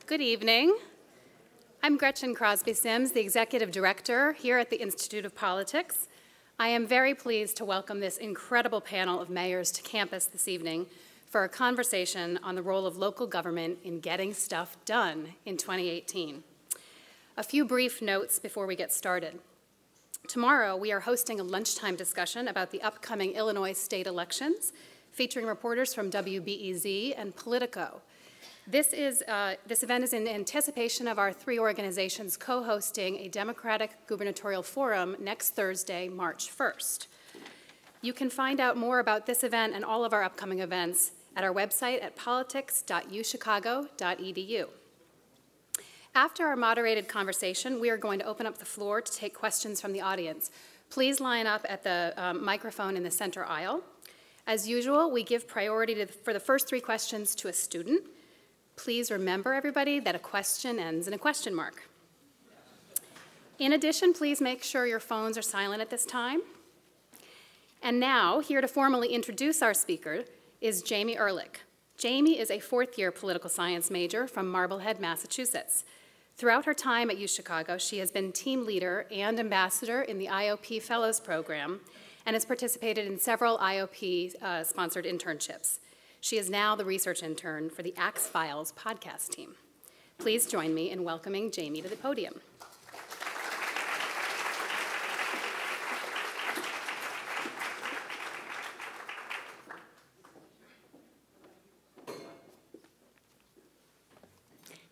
Good evening. I'm Gretchen Crosby Sims, the Executive Director here at the Institute of Politics. I am very pleased to welcome this incredible panel of mayors to campus this evening for a conversation on the role of local government in getting stuff done in 2018. A few brief notes before we get started. Tomorrow, we are hosting a lunchtime discussion about the upcoming Illinois state elections, featuring reporters from WBEZ and Politico. This event is in anticipation of our three organizations co-hosting a Democratic gubernatorial forum next Thursday, March 1st. You can find out more about this event and all of our upcoming events at our website at politics.uchicago.edu. After our moderated conversation, we are going to open up the floor to take questions from the audience. Please line up at the microphone in the center aisle. As usual, we give priority for the first three questions to a student. Please remember, everybody, that a question ends in a question mark. In addition, please make sure your phones are silent at this time. And now, here to formally introduce our speaker is Jamie Ehrlich. Jamie is a fourth-year political science major from Marblehead, Massachusetts. Throughout her time at UChicago, she has been team leader and ambassador in the IOP Fellows Program and has participated in several IOP-sponsored internships. She is now the research intern for the Axe Files podcast team. Please join me in welcoming Jamie to the podium.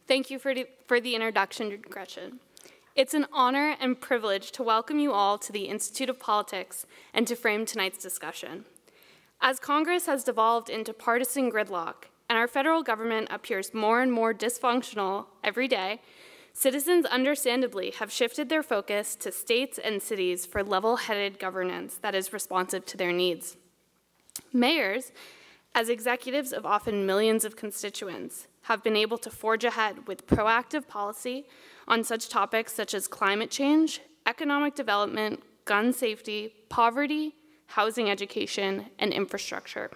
Thank you for the introduction, Gretchen. It's an honor and privilege to welcome you all to the Institute of Politics and to frame tonight's discussion. As Congress has devolved into partisan gridlock and our federal government appears more and more dysfunctional every day, citizens understandably have shifted their focus to states and cities for level-headed governance that is responsive to their needs. Mayors, as executives of often millions of constituents, have been able to forge ahead with proactive policy on such topics such as climate change, economic development, gun safety, poverty, housing, education, and infrastructure.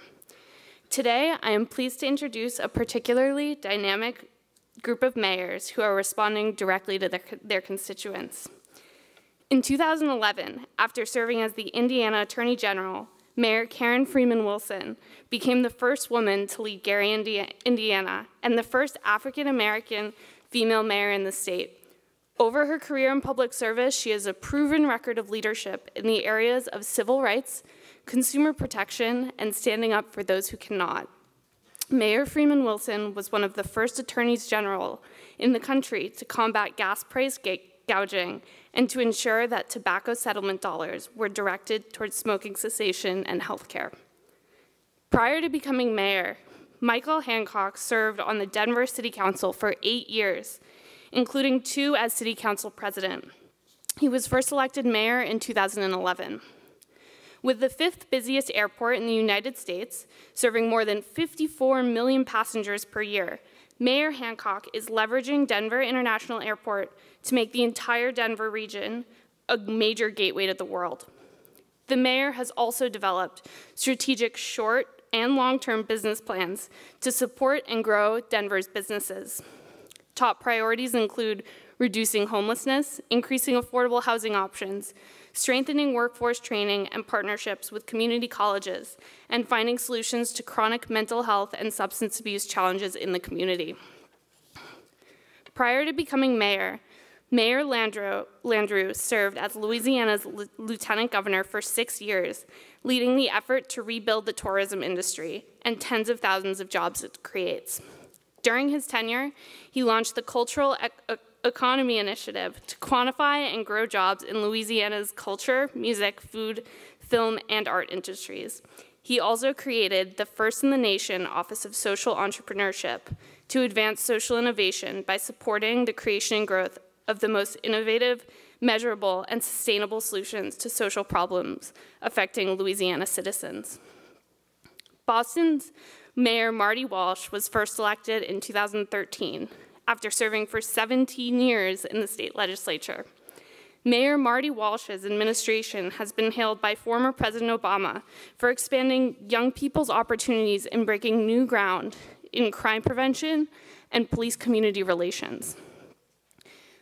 Today, I am pleased to introduce a particularly dynamic group of mayors who are responding directly to their constituents. In 2011, after serving as the Indiana Attorney General, Mayor Karen Freeman Wilson became the first woman to lead Gary, Indiana, and the first African-American female mayor in the state. Over her career in public service, she has a proven record of leadership in the areas of civil rights, consumer protection, and standing up for those who cannot. Mayor Freeman Wilson was one of the first attorneys general in the country to combat gas price gouging and to ensure that tobacco settlement dollars were directed towards smoking cessation and health care. Prior to becoming mayor, Michael Hancock served on the Denver City Council for 8 years, including 2 as City Council president. He was first elected mayor in 2011. With the 5th busiest airport in the United States, serving more than 54 million passengers per year, Mayor Hancock is leveraging Denver International Airport to make the entire Denver region a major gateway to the world. The mayor has also developed strategic short and long-term business plans to support and grow Denver's businesses. Top priorities include reducing homelessness, increasing affordable housing options, strengthening workforce training and partnerships with community colleges, and finding solutions to chronic mental health and substance abuse challenges in the community. Prior to becoming mayor, Mayor Landrieu served as Louisiana's lieutenant governor for 6 years, leading the effort to rebuild the tourism industry and tens of thousands of jobs it creates. During his tenure, he launched the Cultural Economy Initiative to quantify and grow jobs in Louisiana's culture, music, food, film, and art industries. He also created the first in the nation Office of Social Entrepreneurship to advance social innovation by supporting the creation and growth of the most innovative, measurable, and sustainable solutions to social problems affecting Louisiana citizens. Boston's Mayor Marty Walsh was first elected in 2013 after serving for 17 years in the state legislature. Mayor Marty Walsh's administration has been hailed by former President Obama for expanding young people's opportunities and breaking new ground in crime prevention and police community relations.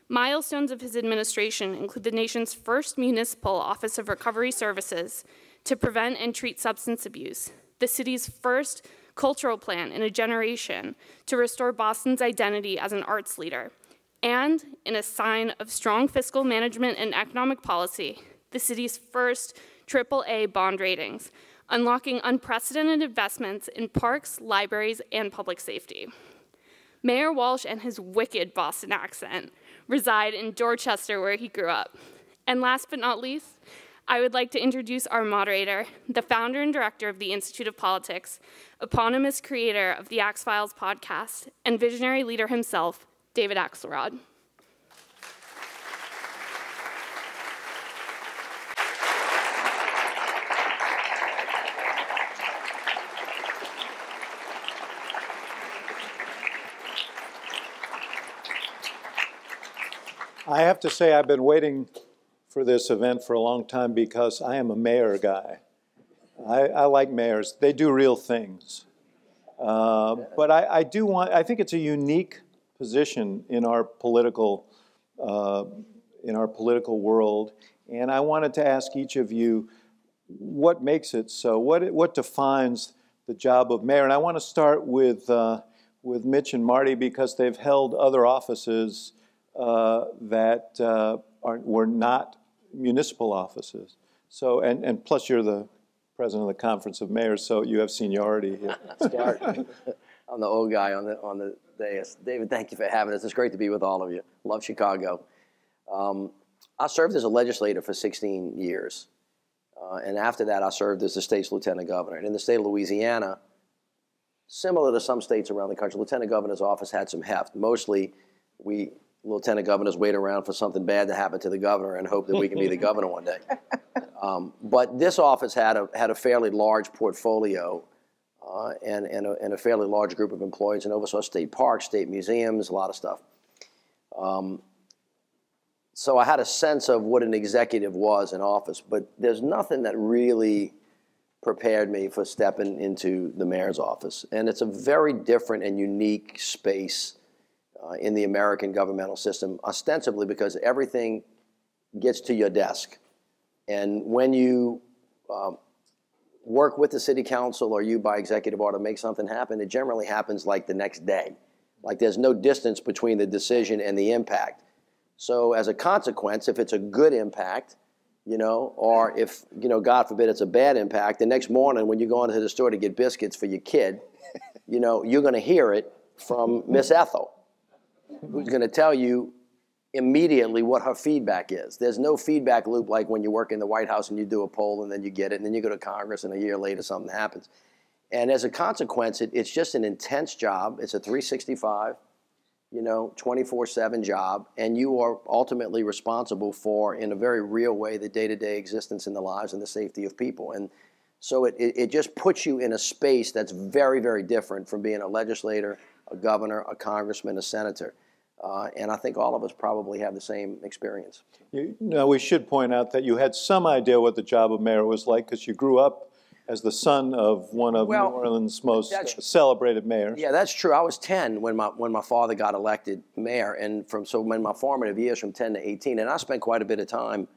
Milestones of his administration include the nation's first municipal Office of Recovery Services to prevent and treat substance abuse, the city's first cultural plan in a generation to restore Boston's identity as an arts leader, and, in a sign of strong fiscal management and economic policy, the city's first AAA bond ratings, unlocking unprecedented investments in parks, libraries, and public safety. Mayor Walsh and his wicked Boston accent reside in Dorchester, where he grew up. And last but not least, I would like to introduce our moderator, the founder and director of the Institute of Politics, eponymous creator of the Axe Files podcast, and visionary leader himself, David Axelrod. I have to say I've been waiting for this event for a long time because I am a mayor guy. I like mayors. They do real things. But I think it's a unique position in our political world. And I wanted to ask each of you what makes it so, what defines the job of mayor. And I want to start with Mitch and Marty because they've held other offices that were not municipal offices. So, and plus you're the president of the Conference of Mayors, so you have seniority here. I'm the old guy on the dais. David, thank you for having us. It's great to be with all of you. Love Chicago. I served as a legislator for 16 years. And after that, I served as the state's lieutenant governor. And in the state of Louisiana, similar to some states around the country, lieutenant governor's office had some heft. Mostly, lieutenant governors wait around for something bad to happen to the governor and hope that we can be the governor one day. But this office had a fairly large portfolio and a fairly large group of employees, and oversaw state parks, state museums, a lot of stuff. So I had a sense of what an executive was in office, but there's nothing that really prepared me for stepping into the mayor's office. And it's a very different and unique space in the American governmental system, ostensibly because everything gets to your desk. And when you work with the city council or you by executive order make something happen, it generally happens like the next day. Like there's no distance between the decision and the impact. So as a consequence, if it's a good impact, or if, God forbid it's a bad impact, the next morning when you go into the store to get biscuits for your kid, you're going to hear it from Miss Ethel, who's going to tell you immediately what her feedback is. There's no feedback loop like when you work in the White House and you do a poll and then you get it, and then you go to Congress and a year later something happens. And as a consequence, it's just an intense job. It's a 365, 24/7 job, and you are ultimately responsible for, in a very real way, the day-to-day existence and the lives and the safety of people. And so it just puts you in a space that's very, very different from being a legislator, a governor, a congressman, a senator. And I think all of us probably have the same experience. We should point out that you had some idea what the job of mayor was like because you grew up as the son of one of New Orleans' most celebrated mayors. Yeah, that's true. I was 10 when my father got elected mayor, and so when my formative years from 10 to 18, and I spent quite a bit of time,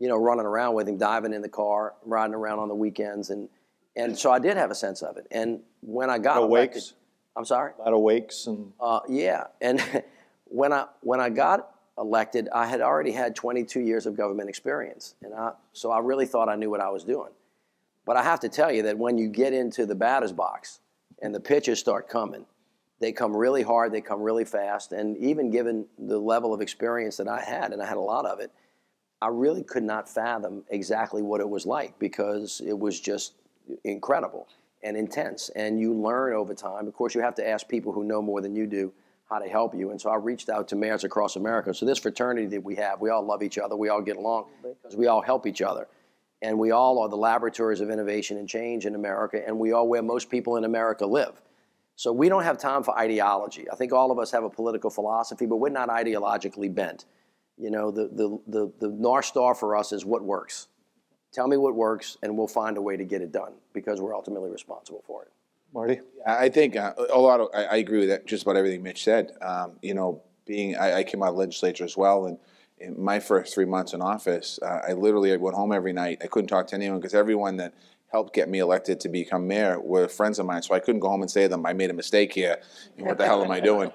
running around with him, diving in the car, riding around on the weekends, and so I did have a sense of it. And when I got elected, wakes. I'm sorry? A lot of wakes and yeah, and when I got elected, I had already had 22 years of government experience, and so I really thought I knew what I was doing. But I have to tell you that when you get into the batter's box and the pitches start coming, they come really hard, they come really fast, and even given the level of experience that I had, and I had a lot of it, I really could not fathom exactly what it was like because it was just incredible and intense, and you learn over time. Of course, you have to ask people who know more than you do how to help you, and so I reached out to mayors across America. So this fraternity that we have, we all love each other, we all get along because we all help each other. And we all are the laboratories of innovation and change in America, and we are where most people in America live. So we don't have time for ideology. I think all of us have a political philosophy, but we're not ideologically bent. The North Star for us is what works. Tell me what works, and we'll find a way to get it done because we're ultimately responsible for it. Marty? I think a lot of, I agree with that, just about everything Mitch said. You know, I came out of the legislature as well, and in my first 3 months in office, I literally went home every night. I couldn't talk to anyone because everyone that helped get me elected to become mayor were friends of mine, so I couldn't go home and say to them, I made a mistake here, and what the hell am I doing?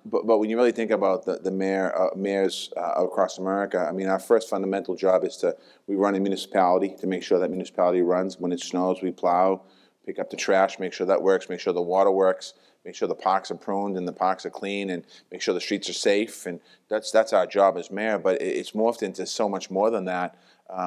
But when you really think about the mayors across America, I mean, our first fundamental job is we run a municipality to make sure that municipality runs. When it snows, we plow, pick up the trash, make sure that works, make sure the water works, make sure the parks are pruned and the parks are clean, and make sure the streets are safe. And that's our job as mayor, but it's morphed into so much more than that.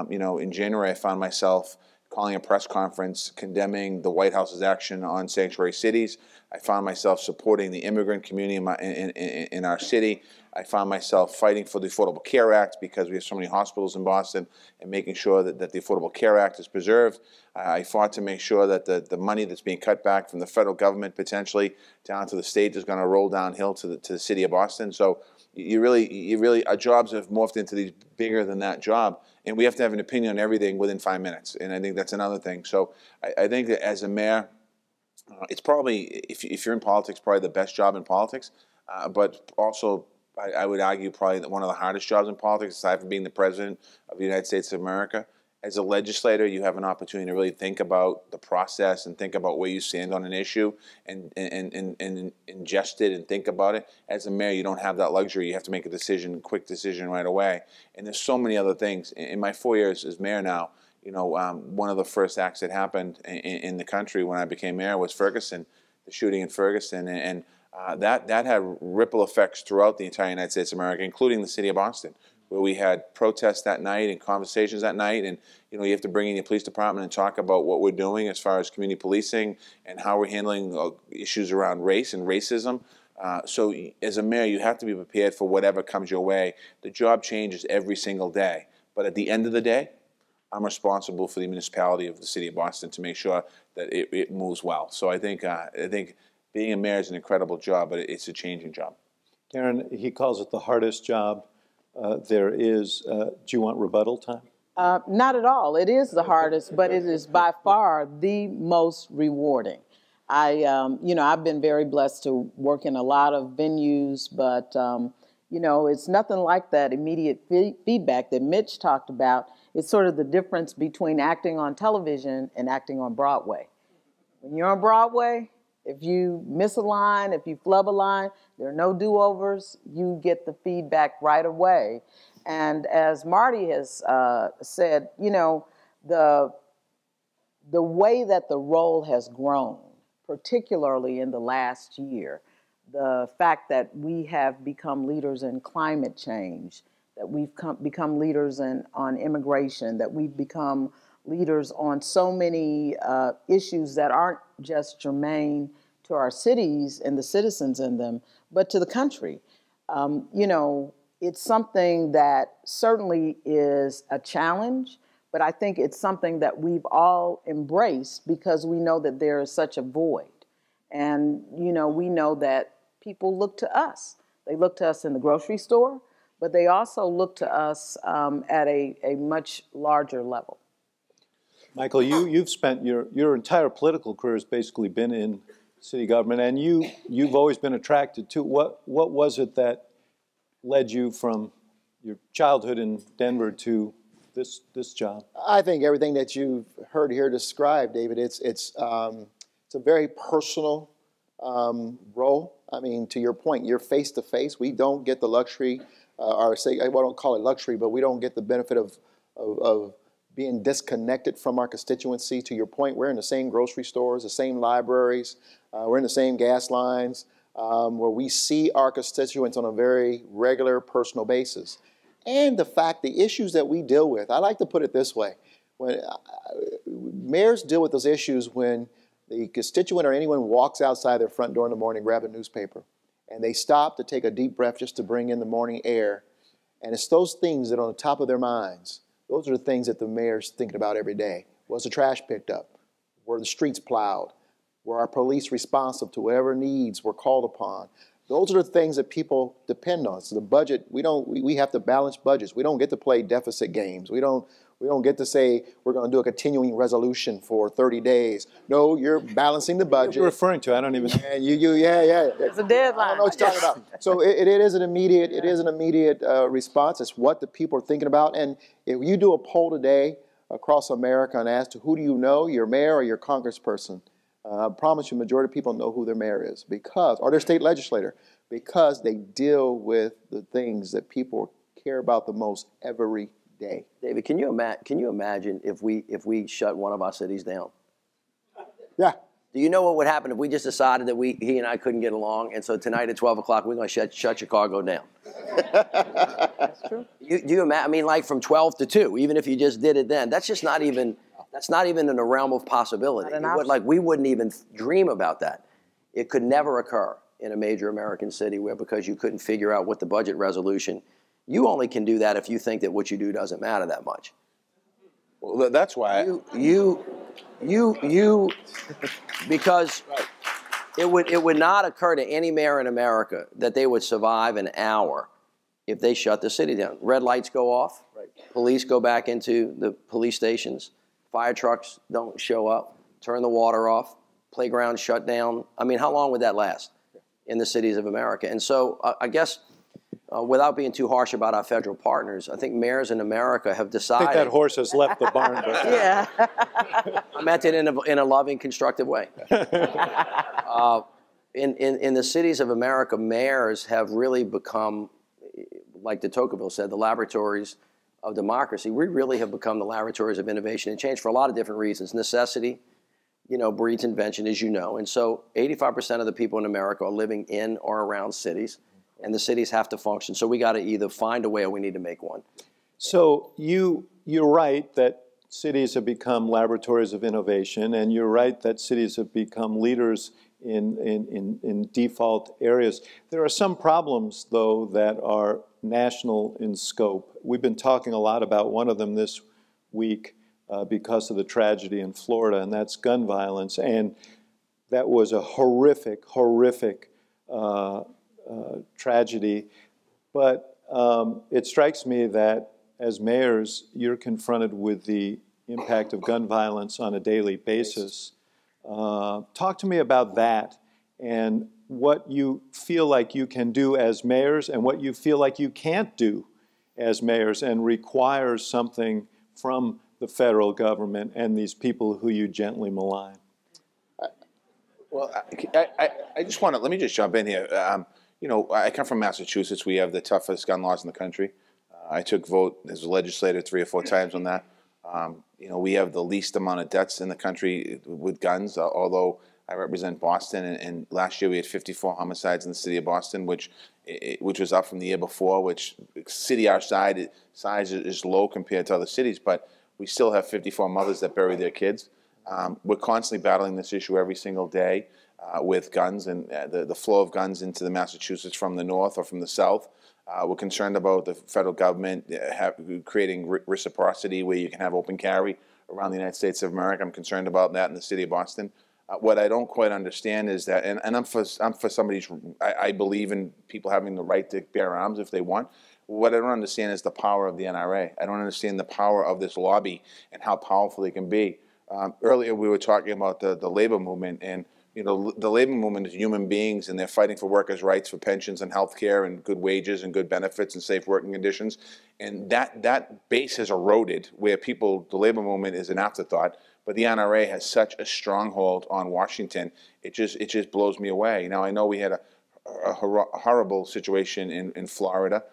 You know, in January, I found myself calling a press conference condemning the White House's action on sanctuary cities. I found myself supporting the immigrant community in our city. I found myself fighting for the Affordable Care Act because we have so many hospitals in Boston, and making sure that the Affordable Care Act is preserved. I fought to make sure that the money that's being cut back from the federal government potentially down to the state is going to roll downhill to the city of Boston. So you really, our jobs have morphed into these bigger than that job, and we have to have an opinion on everything within 5 minutes. And I think that's another thing. So I think that as a mayor, it's probably, if you're in politics, probably the best job in politics, but also I would argue probably one of the hardest jobs in politics, aside from being the president of the United States of America. As a legislator, you have an opportunity to really think about the process and think about where you stand on an issue and ingest it and think about it. As a mayor, you don't have that luxury. You have to make a quick decision right away. And there's so many other things. In my 4 years as mayor now, you know, one of the first acts that happened in the country when I became mayor was Ferguson, the shooting in Ferguson, and that had ripple effects throughout the entire United States of America, including the city of Boston, where we had protests that night and conversations that night. And you know, you have to bring in your police department and talk about what we're doing as far as community policing and how we're handling issues around race and racism. So as a mayor, you have to be prepared for whatever comes your way. The job changes every single day, but at the end of the day, I'm responsible for the municipality of the city of Boston to make sure that it moves well. So I think being a mayor is an incredible job, but it's a changing job. Karen, he calls it the hardest job there is. Do you want rebuttal time? Not at all. It is the hardest, but it is by far the most rewarding. You know, I've been very blessed to work in a lot of venues, but, you know, it's nothing like that immediate feedback that Mitch talked about. It's sort of the difference between acting on television and acting on Broadway. When you're on Broadway, if you miss a line, if you flub a line, there are no do-overs. You get the feedback right away. And as Marty has said, you know, the way that the role has grown, particularly in the last year, the fact that we have become leaders in climate change, that we've become leaders on immigration, that we've become leaders on so many issues that aren't just germane to our cities and the citizens in them, but to the country. You know, it's something that certainly is a challenge, but I think it's something that we've all embraced because we know that there is such a void. And, you know, we know that people look to us. They look to us in the grocery store, but they also look to us at a much larger level. Michael, you've spent your entire political career has basically been in city government, and you've always been attracted to what was it that led you from your childhood in Denver to this job? I think everything that you've heard here described, David, it's a very personal role. I mean, to your point, you're face to face. We don't get the luxury, or say, I don't call it luxury, but we don't get the benefit of being disconnected from our constituency. To your point, we're in the same grocery stores, the same libraries, we're in the same gas lines, where we see our constituents on a very regular, personal basis. And the fact, the issues that we deal with, I like to put it this way, when mayors deal with those issues when the constituent or anyone walks outside their front door in the morning, grab a newspaper, and they stop to take a deep breath just to bring in the morning air. And it's those things that are on the top of their minds. Those are the things that the mayor's thinking about every day. Was the trash picked up? Were the streets plowed? Were our police responsive to whatever needs were called upon? Those are the things that people depend on. So the budget, we have to balance budgets. We don't get to play deficit games. We don't get to say we're going to do a continuing resolution for 30 days. No, you're balancing the budget. What you're referring to, I don't even know. Yeah. It's a deadline. I don't know what you're talking about. So it is an immediate response. It's what the people are thinking about. And if you do a poll today across America and ask who do you know, your mayor or your congressperson, I promise you, majority of people know who their mayor is or their state legislator, because they deal with the things that people care about the most every day. David, can you imagine if we shut one of our cities down? Yeah. Do you know what would happen if we just decided that he and I couldn't get along, and so tonight at 12 o'clock we're going to shut Chicago down? That's true. Do you imagine? I mean, like from 12 to 2, even if you just did it then, that's just not even. That's not even in the realm of possibility. We wouldn't even dream about that. It could never occur in a major American city where, because you couldn't figure out what the budget resolution, you only can do that if you think that what you do doesn't matter that much. Well, that's why because it would not occur to any mayor in America that they would survive an hour if they shut the city down. Red lights go off, police go back into the police stations, fire trucks don't show up, turn the water off, playgrounds shut down. I mean, how long would that last in the cities of America? And so I guess without being too harsh about our federal partners, I think mayors in America have decided. I think that horse has left the barn. But Yeah. I meant it in a loving, constructive way. In the cities of America, mayors have really become, like de Tocqueville said, the laboratories of democracy. We really have become the laboratories of innovation and change for a lot of different reasons. Necessity, breeds invention, as you know. And so 85% of the people in America are living in or around cities, and the cities have to function. So we got to either find a way or we need to make one. So you're right that cities have become laboratories of innovation, and you're right that cities have become leaders in default areas. There are some problems, though, that are national in scope. We've been talking a lot about one of them this week because of the tragedy in Florida, and that's gun violence. And that was a horrific tragedy. But it strikes me that as mayors, you're confronted with the impact of gun violence on a daily basis. Talk to me about that and what you feel like you can do as mayors and what you feel like you can't do as mayors and requires something from the federal government and these people who you gently malign. Well, I just want to, let me just jump in here. I come from Massachusetts. We have the toughest gun laws in the country. I took vote as a legislator 3 or 4 times on that. We have the least amount of deaths in the country with guns, although I represent Boston, and last year we had 54 homicides in the city of Boston, which was up from the year before, which city our size is low compared to other cities, but we still have 54 mothers that bury their kids. We're constantly battling this issue every single day with guns and the flow of guns into the Massachusetts from the north or from the south. We're concerned about the federal government creating reciprocity where you can have open carry around the United States of America. I'm concerned about that in the city of Boston. What I don't quite understand is that, and I'm for somebody, I believe in people having the right to bear arms if they want. What I don't understand is the power of the NRA. I don't understand the power of this lobby and how powerful they can be. Earlier we were talking about the labor movement, and the labor movement is human beings, and they're fighting for workers' rights, for pensions and health care and good wages and good benefits and safe working conditions. And that base has eroded where the labor movement is an afterthought. But the NRA has such a stronghold on Washington. It just blows me away. Now, I know we had a horrible situation in Florida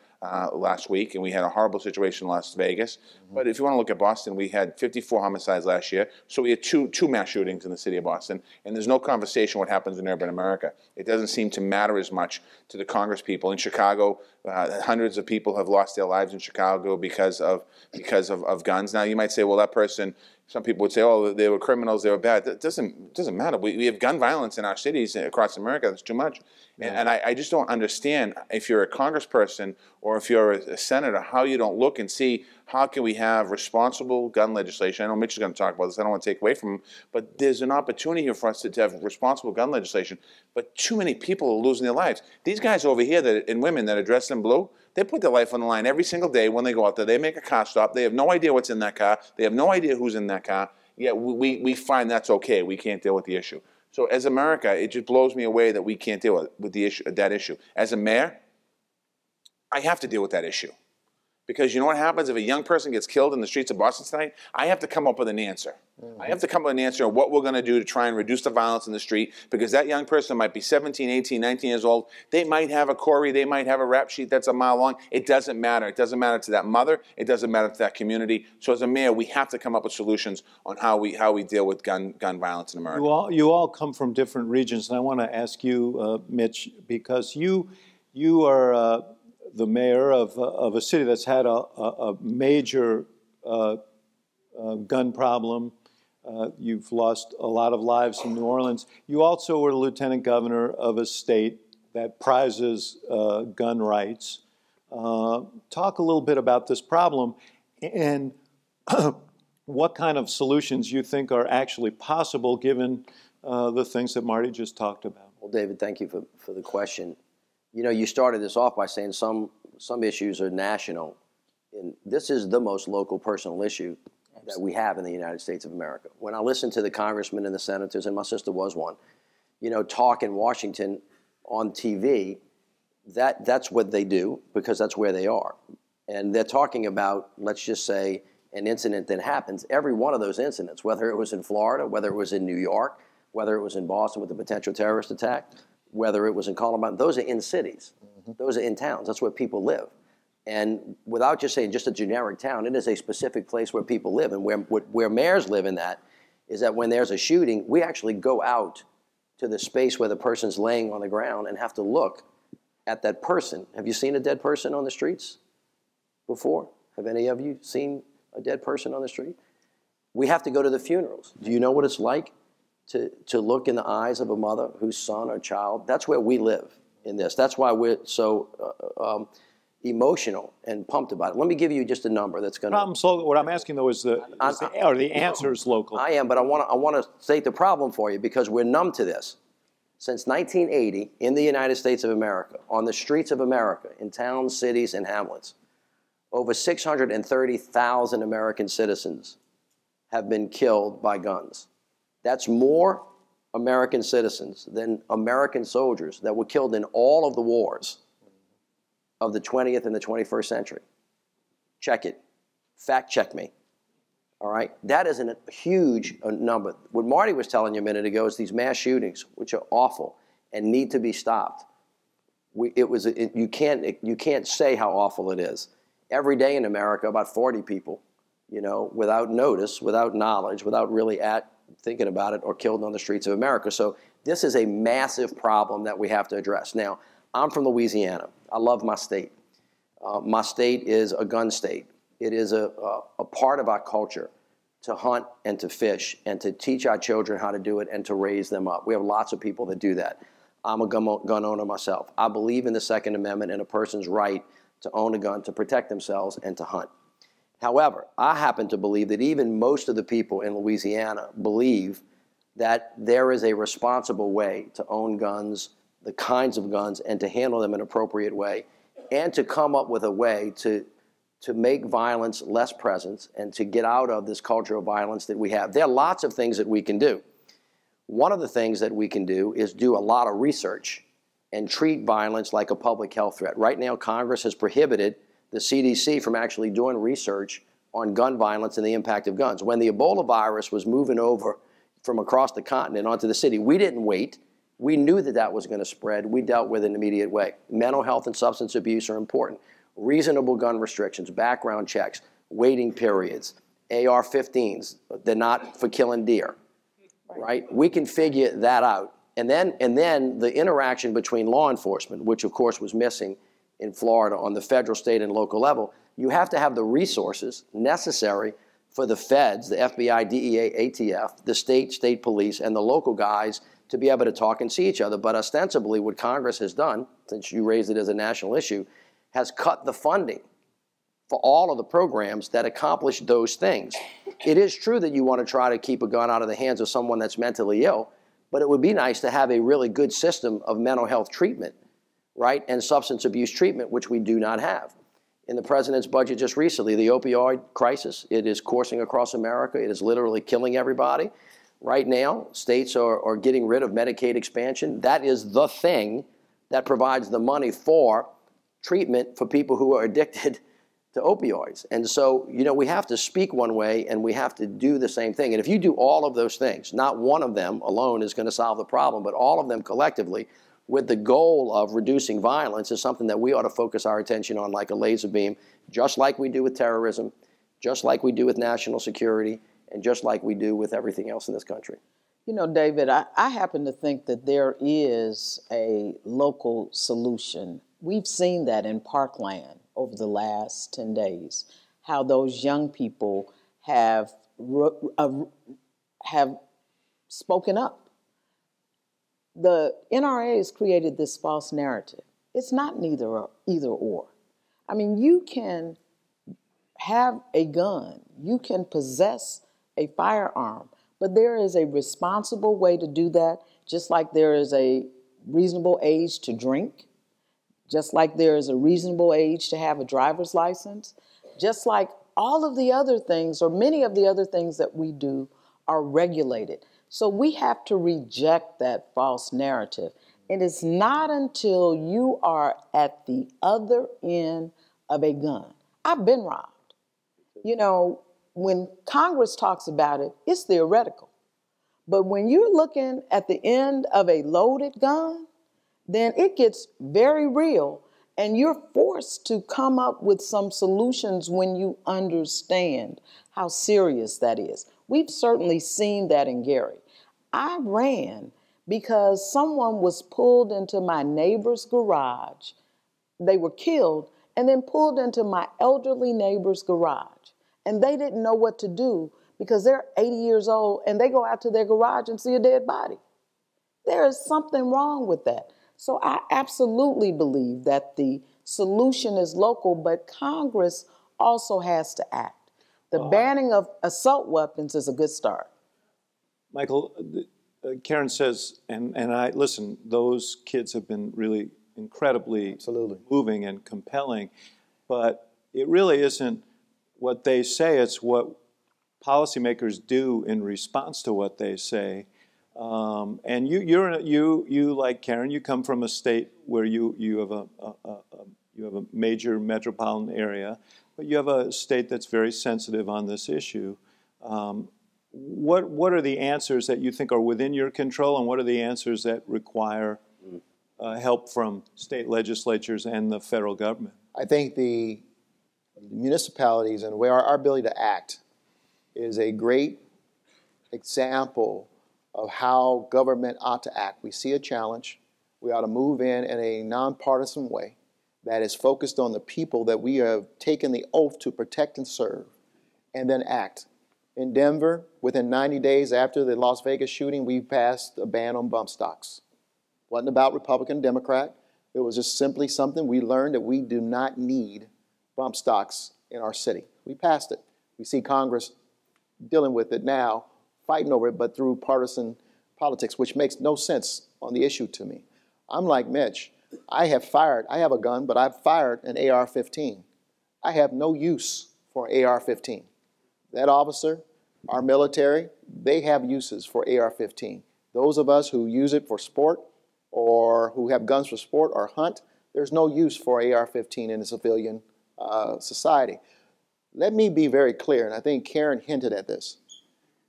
last week, and we had a horrible situation in Las Vegas. Mm-hmm. But if you want to look at Boston, we had 54 homicides last year. So we had two mass shootings in the city of Boston. And there's no conversation what happens in urban America. It doesn't seem to matter as much to the Congress people. In Chicago, hundreds of people have lost their lives in Chicago because of guns. Now, you might say, well, that person Some people would say, oh, they were criminals, they were bad. That doesn't matter. We have gun violence in our cities across America. That's too much. And I just don't understand, if you're a congressperson or if you're a senator, how you don't look and see how can we have responsible gun legislation. I know Mitch is going to talk about this. I don't want to take away from him. But there's an opportunity here for us to have responsible gun legislation. But too many people are losing their lives. These guys over here and women that are dressed in blue, they put their life on the line every single day when they go out there. They make a car stop. They have no idea what's in that car. They have no idea who's in that car. Yet we find that's okay. We can't deal with the issue. So as America, it just blows me away that we can't deal with that issue. As a mayor, I have to deal with that issue. Because you know what happens if a young person gets killed in the streets of Boston tonight? I have to come up with an answer. I have to come up with an answer on what we're going to do to try and reduce the violence in the street, because that young person might be 17, 18, 19 years old. They might have a Corey. They might have a rap sheet that's a mile long. It doesn't matter. It doesn't matter to that mother. It doesn't matter to that community. So as a mayor, we have to come up with solutions on how we deal with gun violence in America. You all come from different regions, and I want to ask you, Mitch, because you are the mayor of a city that's had a major gun problem. You've lost a lot of lives in New Orleans. You also were the lieutenant governor of a state that prizes gun rights. Talk a little bit about this problem and what kind of solutions you think are actually possible given the things that Marty just talked about. Well, David, thank you for the question. You know, you started this off by saying some issues are national, and this is the most local personal issue that we have in the United States of America. When I listen to the congressmen and the senators, and my sister was one, you know, talk in Washington on TV, that's what they do because that's where they are. And they're talking about, let's just say, an incident that happens. Every one of those incidents, whether it was in Florida, whether it was in New York, whether it was in Boston with a potential terrorist attack, whether it was in Columbine, those are in cities. Those are in towns. That's where people live. And without just saying just a generic town, it is a specific place where people live. And where mayors live in that is that when there's a shooting, we actually go out to the space where the person's laying on the ground and have to look at that person. Have you seen a dead person on the streets before? Have any of you seen a dead person on the street? We have to go to the funerals. Do you know what it's like to look in the eyes of a mother whose son or child? That's where we live in this. That's why we're so emotional and pumped about it. Let me give you just a number that's going to... What I'm asking, though, are the answers local? I am, but I want to state the problem for you because we're numb to this. Since 1980, in the United States of America, on the streets of America, in towns, cities, and hamlets, over 630,000 American citizens have been killed by guns. That's more American citizens than American soldiers that were killed in all of the wars of the 20th and the 21st century. Check it. Fact check me. All right? That is a huge number. What Marty was telling you a minute ago is these mass shootings, which are awful and need to be stopped. You can't say how awful it is. Every day in America, about 40 people, you know, without notice, without knowledge, without really thinking about it, or killed on the streets of America. So this is a massive problem that we have to address. Now, I'm from Louisiana. I love my state. My state is a gun state. It is a part of our culture to hunt and to fish and to teach our children how to do it and to raise them up. We have lots of people that do that. I'm a gun owner myself. I believe in the Second Amendment and a person's right to own a gun, to protect themselves, and to hunt. However, I happen to believe that even most of the people in Louisiana believe that there is a responsible way to own guns, the kinds of guns, and to handle them in an appropriate way, and to come up with a way to make violence less present and to get out of this culture of violence that we have. There are lots of things that we can do. One of the things that we can do is do a lot of research and treat violence like a public health threat. Right now, Congress has prohibited the CDC from actually doing research on gun violence and the impact of guns. When the Ebola virus was moving over from across the continent onto the city, we didn't wait. We knew that that was going to spread. We dealt with it in an immediate way. Mental health and substance abuse are important. Reasonable gun restrictions, background checks, waiting periods, AR-15s, they're not for killing deer, right? We can figure that out. And then the interaction between law enforcement, which of course was missing in Florida on the federal, state, and local level, you have to have the resources necessary for the feds, the FBI, DEA, ATF, the state police, and the local guys to be able to talk and see each other. But ostensibly, what Congress has done, since you raised it as a national issue, has cut the funding for all of the programs that accomplish those things. It is true that you want to try to keep a gun out of the hands of someone that's mentally ill, but it would be nice to have a really good system of mental health treatment, right, and substance abuse treatment, which we do not have. In the president's budget just recently, the opioid crisis, it is coursing across America. It is literally killing everybody. Right now, states are getting rid of Medicaid expansion. That is the thing that provides the money for treatment for people who are addicted to opioids. And so, you know, we have to speak one way and we have to do the same thing. And if you do all of those things, not one of them alone is going to solve the problem, but all of them collectively with the goal of reducing violence is something that we ought to focus our attention on like a laser beam, just like we do with terrorism, just like we do with national security, and just like we do with everything else in this country. You know, David, I happen to think that there is a local solution. We've seen that in Parkland over the last 10 days, how those young people have spoken up. The NRA has created this false narrative. It's not either or. I mean, you can have a gun, you can possess a firearm, but there is a responsible way to do that, just like there is a reasonable age to drink, just like there is a reasonable age to have a driver's license, just like all of the other things, or many of the other things that we do are regulated. So we have to reject that false narrative. And it's not until you are at the other end of a gun. I've been robbed. You know, when Congress talks about it, it's theoretical. But when you're looking at the end of a loaded gun, then it gets very real, and you're forced to come up with some solutions when you understand how serious that is. We've certainly seen that in Gary. I ran because someone was pulled into my neighbor's garage. They were killed and then pulled into my elderly neighbor's garage. And they didn't know what to do because they're 80 years old and they go out to their garage and see a dead body. There is something wrong with that. So I absolutely believe that the solution is local, but Congress also has to act. The banning of assault weapons is a good start. Michael, Karen says, and I listen, those kids have been really incredibly moving and compelling, but it really isn't what they say, it's what policymakers do in response to what they say. And you like Karen, you come from a state where you have a major metropolitan area, but you have a state that's very sensitive on this issue. What are the answers that you think are within your control, and what are the answers that require help from state legislatures and the federal government? I think the municipalities and where our ability to act is a great example of how government ought to act. We see a challenge. We ought to move in a nonpartisan way that is focused on the people that we have taken the oath to protect and serve, and then act. In Denver, within 90 days after the Las Vegas shooting, we passed a ban on bump stocks. It wasn't about Republican, Democrat. It was just simply something we learned that we do not need bump stocks in our city. We passed it. We see Congress dealing with it now, fighting over it, but through partisan politics, which makes no sense on the issue to me. I'm like Mitch. I have a gun, but I've fired an AR-15. I have no use for an AR-15. That officer, our military, they have uses for AR-15. Those of us who use it for sport or who have guns for sport or hunt, there's no use for AR-15 in a civilian society. Let me be very clear, and I think Karen hinted at this.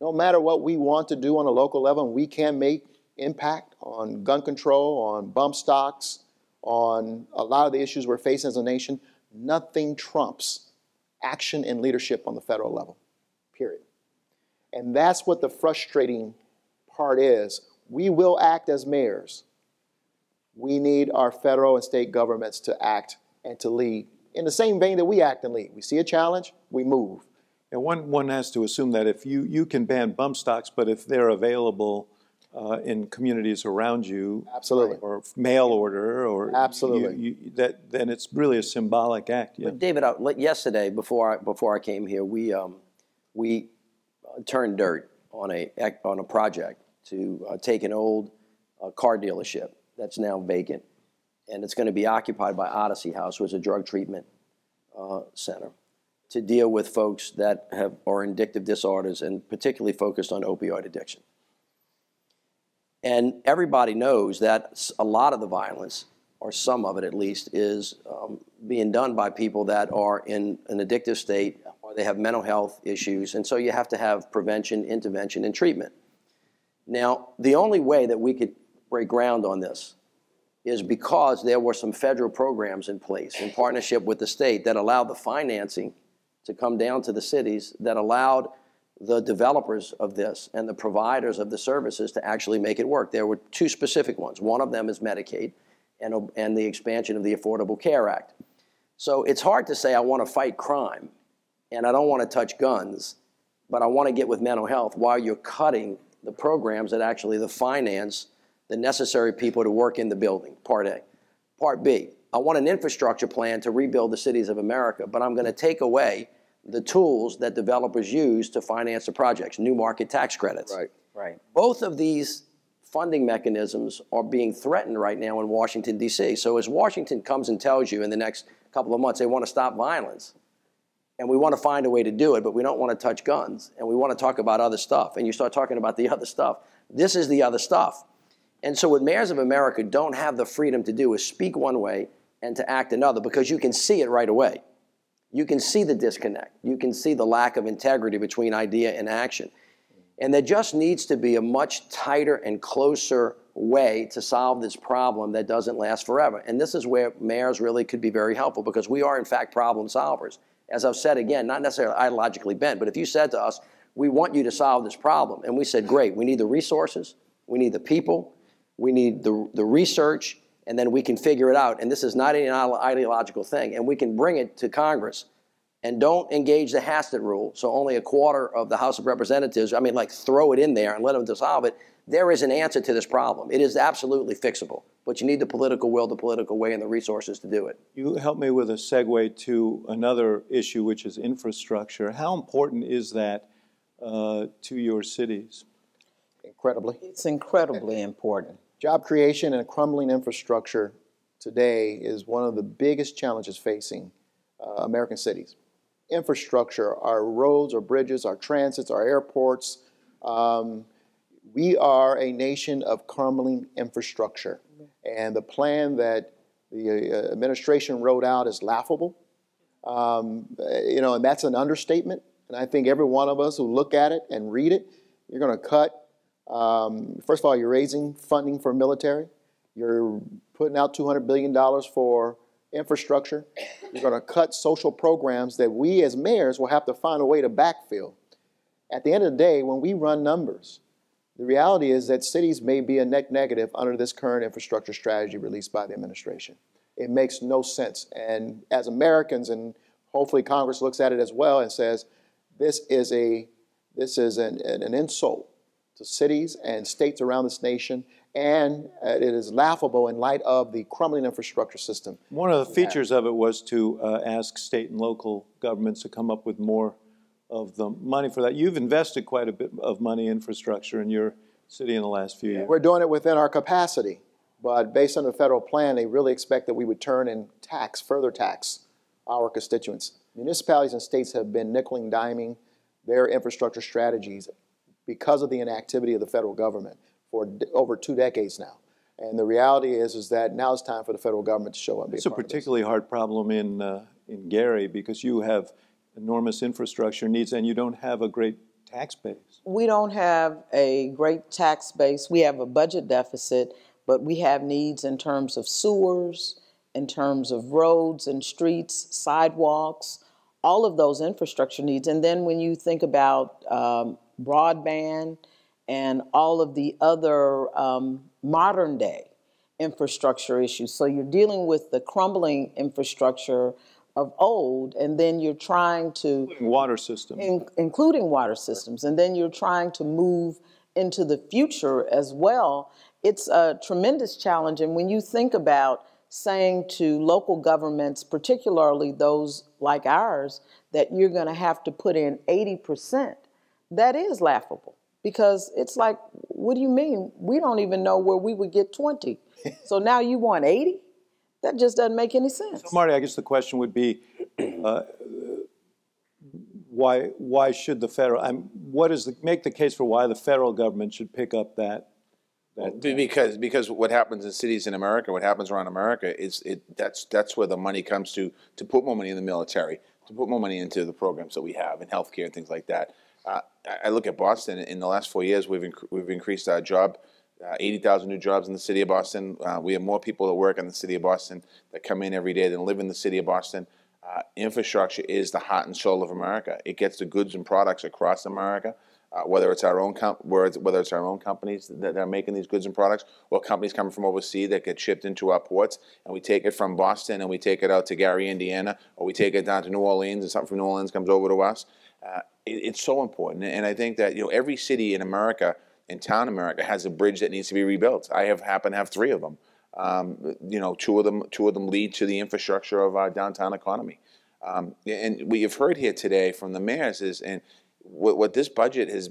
No matter what we want to do on a local level, we can make impact on gun control, on bump stocks, on a lot of the issues we're facing as a nation. Nothing trumps action and leadership on the federal level, period. And that's what the frustrating part is. We will act as mayors. We need our federal and state governments to act and to lead in the same vein that we act and lead. We see a challenge, we move. And one has to assume that if you can ban bump stocks, but if they're available in communities around you, Absolutely. or mail order, or Absolutely. then it's really a symbolic act. Yeah. But David, yesterday before I came here, we turned dirt on a project to take an old car dealership that's now vacant, and it's going to be occupied by Odyssey House, which is a drug treatment center, to deal with folks that are in addictive disorders, and particularly focused on opioid addiction. And everybody knows that a lot of the violence, or some of it at least, is being done by people that are in an addictive state, or they have mental health issues, and so you have to have prevention, intervention, and treatment. Now, the only way that we could break ground on this is because there were some federal programs in place in partnership with the state that allowed the financing to come down to the cities, that allowed the developers of this and the providers of the services to actually make it work. There were two specific ones. One of them is Medicaid and the expansion of the Affordable Care Act. So it's hard to say I want to fight crime and I don't want to touch guns, but I want to get with mental health while you're cutting the programs that actually finance the necessary people to work in the building, part A. Part B, I want an infrastructure plan to rebuild the cities of America, but I'm going to take away the tools that developers use to finance the projects, new market tax credits. Right. Both of these funding mechanisms are being threatened right now in Washington, D.C. So as Washington comes and tells you in the next couple of months they want to stop violence, and we want to find a way to do it, but we don't want to touch guns, and we want to talk about other stuff, and you start talking about the other stuff, this is the other stuff. And so what mayors of America don't have the freedom to do is speak one way and to act another, because you can see it right away. You can see the disconnect. You can see the lack of integrity between idea and action. And there just needs to be a much tighter and closer way to solve this problem that doesn't last forever. And this is where mayors really could be very helpful, because we are, in fact, problem solvers. As I've said again, not necessarily ideologically bent, but if you said to us, we want you to solve this problem, and we said, great, we need the resources, we need the people, we need the research, and then we can figure it out. And this is not an ideological thing. And we can bring it to Congress. And don't engage the Hastert rule, so only a quarter of the House of Representatives, throw it in there and let them solve it. There is an answer to this problem. It is absolutely fixable. But you need the political will, the political way, and the resources to do it. You help me with a segue to another issue, which is infrastructure. How important is that to your cities? Incredibly. It's incredibly important. Job creation and a crumbling infrastructure today is one of the biggest challenges facing American cities. Infrastructure, our roads, our bridges, our transits, our airports. We are a nation of crumbling infrastructure. And the plan that the administration wrote out is laughable. And that's an understatement. And I think every one of us who look at it and read it, you're going to cut. First of all, you're raising funding for military. You're putting out $200 billion for infrastructure. You're going to cut social programs that we as mayors will have to find a way to backfill. At the end of the day, when we run numbers, the reality is that cities may be a net negative under this current infrastructure strategy released by the administration. It makes no sense. And as Americans, and hopefully Congress looks at it as well and says, this is an insult to cities and states around this nation, and it is laughable in light of the crumbling infrastructure system. One of the features of it was to ask state and local governments to come up with more of the money for that. You've invested quite a bit of money in infrastructure in your city in the last few years. We're doing it within our capacity, but based on the federal plan, they really expect that we would turn and further tax our constituents. Municipalities and states have been nickel and diming their infrastructure strategies because of the inactivity of the federal government for over 2 decades now. And the reality is that now it's time for the federal government to show up. It's a particularly hard problem in Gary, because you have enormous infrastructure needs and you don't have a great tax base. We don't have a great tax base. We have a budget deficit, but we have needs in terms of sewers, in terms of roads and streets, sidewalks, all of those infrastructure needs. And then when you think about broadband and all of the other modern day infrastructure issues. So you're dealing with the crumbling infrastructure of old, and then you're trying to Water system. including water systems, and then you're trying to move into the future as well. It's a tremendous challenge. And when you think about saying to local governments, particularly those like ours, that you're going to have to put in 80%, that is laughable, because it's like, what do you mean? We don't even know where we would get 20. So now you want 80? That just doesn't make any sense. So Marty, I guess the question would be, why should the federal, make the case for why the federal government should pick up that? Because what happens in cities in America, what happens around America, that's where the money comes to put more money in the military, to put more money into the programs that we have in healthcare and things like that. I look at Boston. In the last 4 years, we've increased our 80,000 new jobs in the city of Boston. We have more people that work in the city of Boston that come in every day than live in the city of Boston. Infrastructure is the heart and soul of America. It gets the goods and products across America. Whether it's our own companies that are making these goods and products, or companies coming from overseas that get shipped into our ports, and we take it from Boston and we take it out to Gary, Indiana, or we take it down to New Orleans, and something from New Orleans comes over to us. It's so important, and I think that every city in America, in town America, has a bridge that needs to be rebuilt. I happen to have 3 of them. Two of them lead to the infrastructure of our downtown economy. And we have heard here today from the mayors what this budget is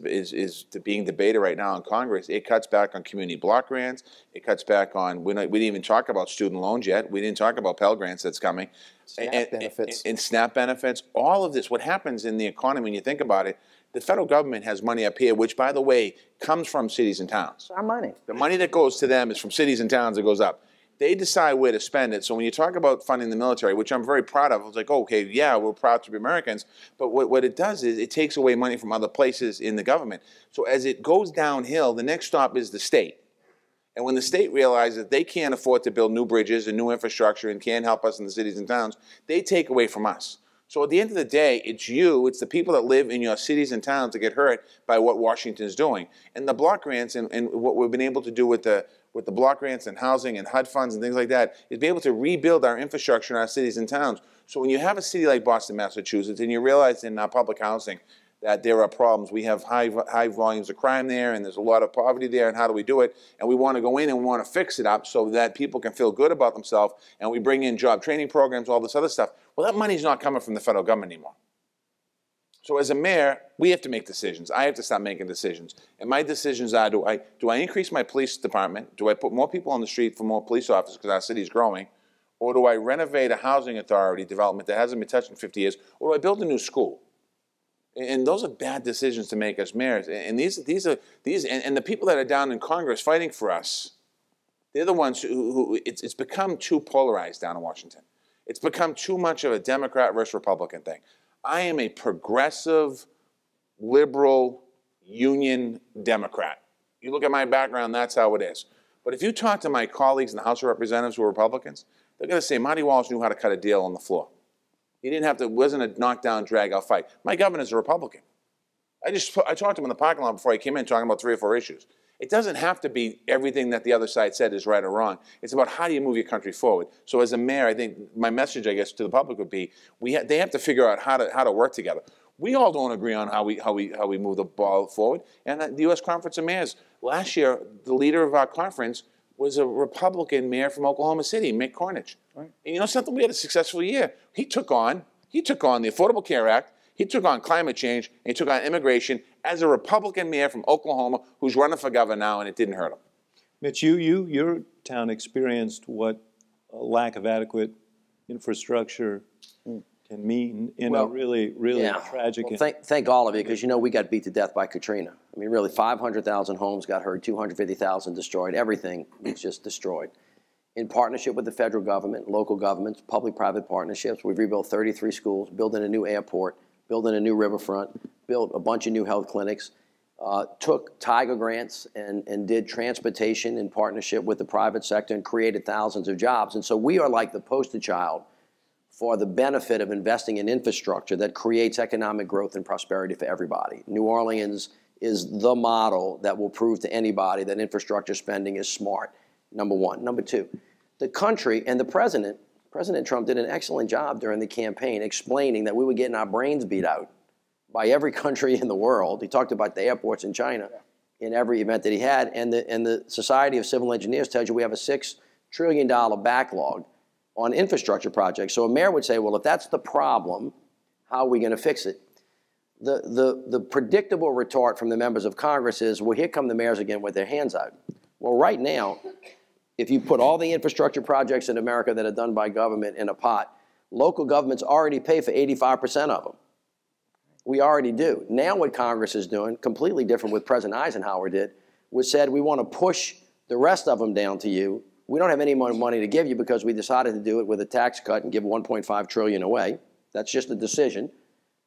being debated right now in Congress. It cuts back on community block grants. It cuts back on, we didn't even talk about student loans yet. We didn't talk about Pell Grants that's coming. SNAP benefits. And SNAP benefits. All of this, what happens in the economy, when you think about it, the federal government has money up here, which, by the way, comes from cities and towns. It's our money. The money that goes to them is from cities and towns that goes up. They decide where to spend it. So when you talk about funding the military, which I'm very proud of, it's like, oh, okay, yeah, we're proud to be Americans. But what it does is it takes away money from other places in the government. So as it goes downhill, the next stop is the state. And when the state realizes that they can't afford to build new bridges and new infrastructure and can't help us in the cities and towns, they take away from us. So at the end of the day, it's the people that live in your cities and towns that get hurt by what Washington is doing. And the block grants and what we've been able to do with the block grants and housing and HUD funds and things like that is be able to rebuild our infrastructure in our cities and towns. So when you have a city like Boston, Massachusetts, and you realize in our public housing that there are problems, we have high volumes of crime there, and there's a lot of poverty there, and how do we do it? And we want to go in and we want to fix it up so that people can feel good about themselves, and we bring in job training programs, all this other stuff. Well, that money's not coming from the federal government anymore. So as a mayor, we have to make decisions. I have to start making decisions. And my decisions are, do I increase my police department? Do I put more people on the street for more police officers because our city is growing? Or do I renovate a housing authority development that hasn't been touched in 50 years? Or do I build a new school? And those are bad decisions to make as mayors. And these and the people that are down in Congress fighting for us, they're the ones who it's become too polarized down in Washington. It's become too much of a Democrat versus Republican thing. I am a progressive, liberal, union Democrat. You look at my background, that's how it is. But if you talk to my colleagues in the House of Representatives who are Republicans, they're going to say, Marty Walsh knew how to cut a deal on the floor. He didn't have to, it wasn't a knockdown, drag-out fight. My governor's a Republican. I talked to him in the parking lot before I came in talking about 3 or 4 issues. It doesn't have to be everything that the other side said is right or wrong. It's about how do you move your country forward. So as a mayor, I think my message, I guess, to the public would be, they have to figure out how to work together. We all don't agree on how we move the ball forward. And the U.S. Conference of Mayors, last year, the leader of our conference was a Republican mayor from Oklahoma City, Mick Cornish. Right. And you know something? We had a successful year. He took on the Affordable Care Act. He took on climate change, and he took on immigration as a Republican mayor from Oklahoma who's running for governor now, and it didn't hurt him. Mitch, your town experienced what a lack of adequate infrastructure can mean in a really tragic... Well, thank all of you, because we got beat to death by Katrina. I mean, really, 500,000 homes got hurt, 250,000 destroyed. Everything was just destroyed. In partnership with the federal government, local governments, public-private partnerships, we've rebuilt 33 schools, building a new airport, building a new riverfront, built a bunch of new health clinics, took Tiger grants and did transportation in partnership with the private sector and created thousands of jobs. And so we are like the poster child for the benefit of investing in infrastructure that creates economic growth and prosperity for everybody. New Orleans is the model that will prove to anybody that infrastructure spending is smart, number one. Number two, the country and the president President Trump did an excellent job during the campaign explaining that we were getting our brains beat out by every country in the world. He talked about the airports in China in every event that he had. And the Society of Civil Engineers tells you we have a $6 trillion backlog on infrastructure projects. So a mayor would say, well, if that's the problem, how are we going to fix it? The predictable retort from the members of Congress is, well, here come the mayors again with their hands out. Well, right now, if you put all the infrastructure projects in America that are done by government in a pot, local governments already pay for 85% of them. We already do. Now what Congress is doing, completely different what President Eisenhower did, was said we want to push the rest of them down to you. We don't have any more money to give you because we decided to do it with a tax cut and give $1.5 trillion away. That's just a decision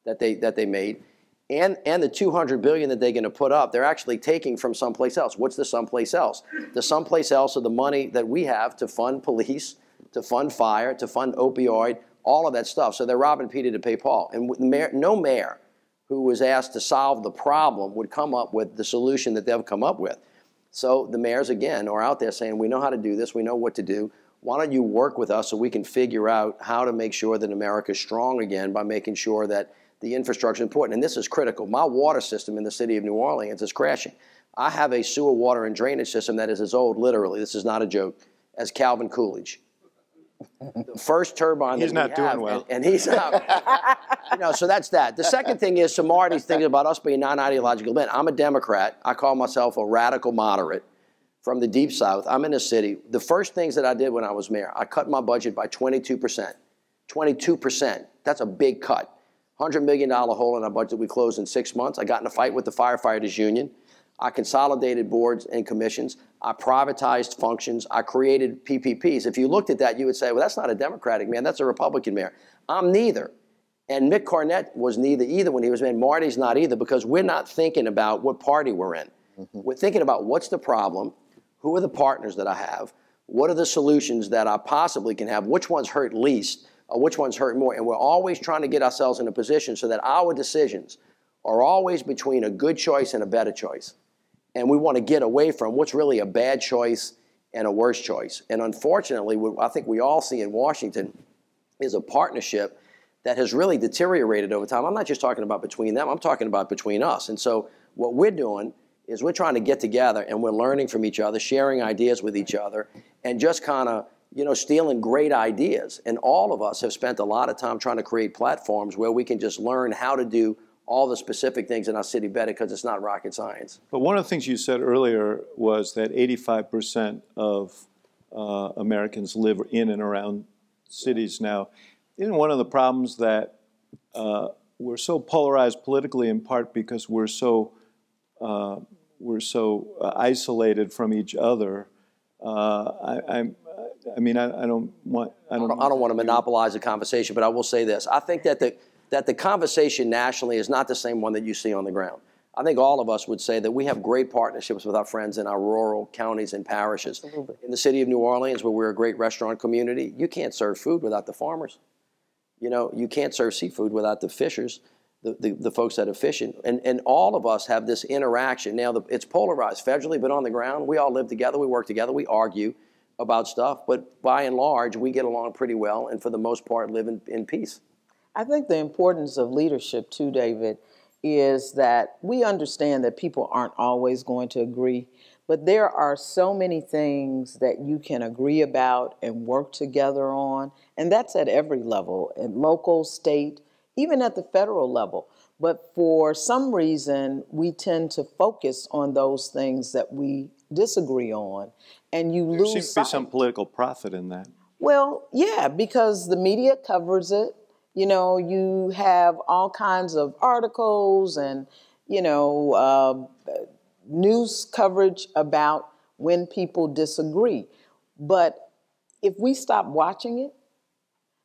that they made. And the $200 billion that they're going to put up, they're actually taking from someplace else. What's the someplace else? The someplace else are the money that we have to fund police, to fund fire, to fund opioid, all of that stuff. So they're robbing Peter to pay Paul. And no mayor who was asked to solve the problem would come up with the solution that they've come up with. So the mayors, again, are out there saying, we know how to do this, we know what to do. Why don't you work with us so we can figure out how to make sure that America is strong again by making sure that the infrastructure is important. And this is critical. My water system in the city of New Orleans is crashing. I have a sewer, water, and drainage system that is as old, literally, this is not a joke, as Calvin Coolidge. The first turbine he's not doing well. And he's out. You know, so that's that. The second thing is, so Marty's thinking about us being non-ideological men. I'm a Democrat. I call myself a radical moderate from the Deep South. I'm in the city. The first things that I did when I was mayor, I cut my budget by 22%. 22%. That's a big cut. $100 million hole in our budget we closed in 6 months. I got in a fight with the firefighters union. I consolidated boards and commissions. I privatized functions. I created PPPs. If you looked at that, you would say, well, that's not a Democratic man. That's a Republican mayor. I'm neither. And Mick Cornett was neither either when he was mayor. Marty's not either, because we're not thinking about what party we're in. We're thinking about what's the problem, who are the partners that I have, what are the solutions that I possibly can have, which ones hurt least, or which ones hurt more. And we're always trying to get ourselves in a position so that our decisions are always between a good choice and a better choice. And we want to get away from what's really a bad choice and a worse choice. And unfortunately, what I think we all see in Washington is a partnership that has really deteriorated over time. I'm not just talking about between them, I'm talking about between us. And so what we're doing is we're trying to get together and we're learning from each other, sharing ideas with each other, and just kind of, you know, stealing great ideas. And all of us have spent a lot of time trying to create platforms where we can just learn how to do all the specific things in our city better, because it's not rocket science. But one of the things you said earlier was that 85% of Americans live in and around cities now. Isn't one of the problems that we're so polarized politically, in part because we're so isolated from each other? I don't want to monopolize the conversation, but I will say this. I think that the conversation nationally is not the same one that you see on the ground. I think all of us would say that we have great partnerships with our friends in our rural counties and parishes. Absolutely. In the city of New Orleans, where we're a great restaurant community, you can't serve food without the farmers. You know, you can't serve seafood without the fishers, the folks that are fishing. And all of us have this interaction. Now, it's polarized federally, but on the ground, we all live together, we work together, we argue about stuff, but by and large, we get along pretty well, and for the most part, live in peace. I think the importance of leadership, too, David, is that we understand that people aren't always going to agree, but there are so many things that you can agree about and work together on, and that's at every level, at local, state, even at the federal level. But for some reason, we tend to focus on those things that we disagree on, and you lose sight. There seems to be some political profit in that. Well, yeah, because the media covers it. You know, you have all kinds of articles and, you know, news coverage about when people disagree. But if we stop watching it,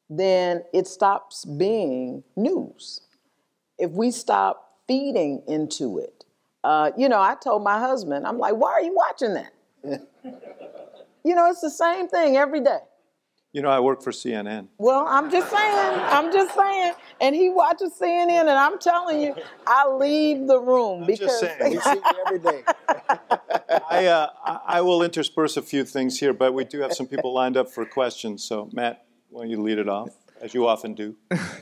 then it stops being news. If we stop feeding into it. You know, I told my husband, I'm like, why are you watching that? You know, it's the same thing every day. You know, I work for CNN. Well, I'm just saying. And he watches CNN, and I'm telling you, I leave the room because we see you every day. I will intersperse a few things here, but we do have some people lined up for questions. So, Matt. Why don't you lead it off, as you often do?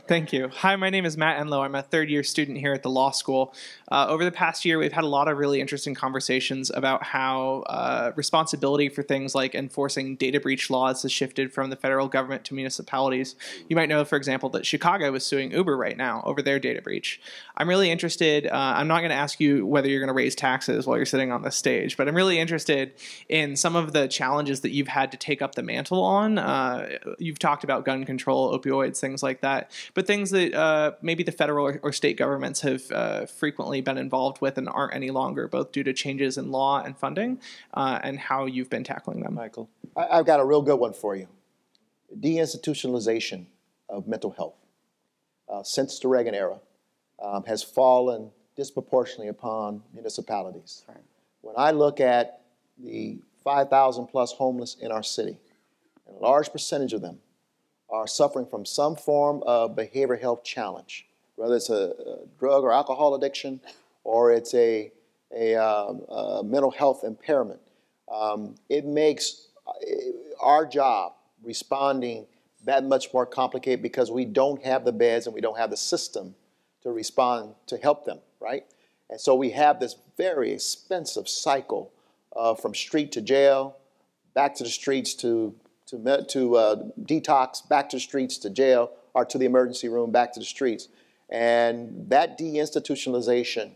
Thank you. Hi, my name is Matt Enlow. I'm a third-year student here at the law school. Over the past year, we've had a lot of really interesting conversations about how responsibility for things like enforcing data breach laws has shifted from the federal government to municipalities. You might know, for example, that Chicago is suing Uber right now over their data breach. I'm really interested, I'm not going to ask you whether you're going to raise taxes while you're sitting on this stage, but I'm really interested in some of the challenges that you've had to take up the mantle on. You've talked about gun control, opioids, things like that, but things that maybe the federal or state governments have frequently been involved with and aren't any longer, both due to changes in law and funding, and how you've been tackling them. Michael? I've got a real good one for you. Deinstitutionalization of mental health since the Reagan era has fallen disproportionately upon municipalities. Right. When I look at the 5,000 plus homeless in our city, and a large percentage of them are suffering from some form of behavioral health challenge, whether it's a drug or alcohol addiction, or it's a mental health impairment. It makes our job responding that much more complicated because we don't have the beds and we don't have the system to respond to help them, right? And so we have this very expensive cycle from street to jail, back to the streets to detox, back to the streets to jail, or to the emergency room, back to the streets. And that deinstitutionalization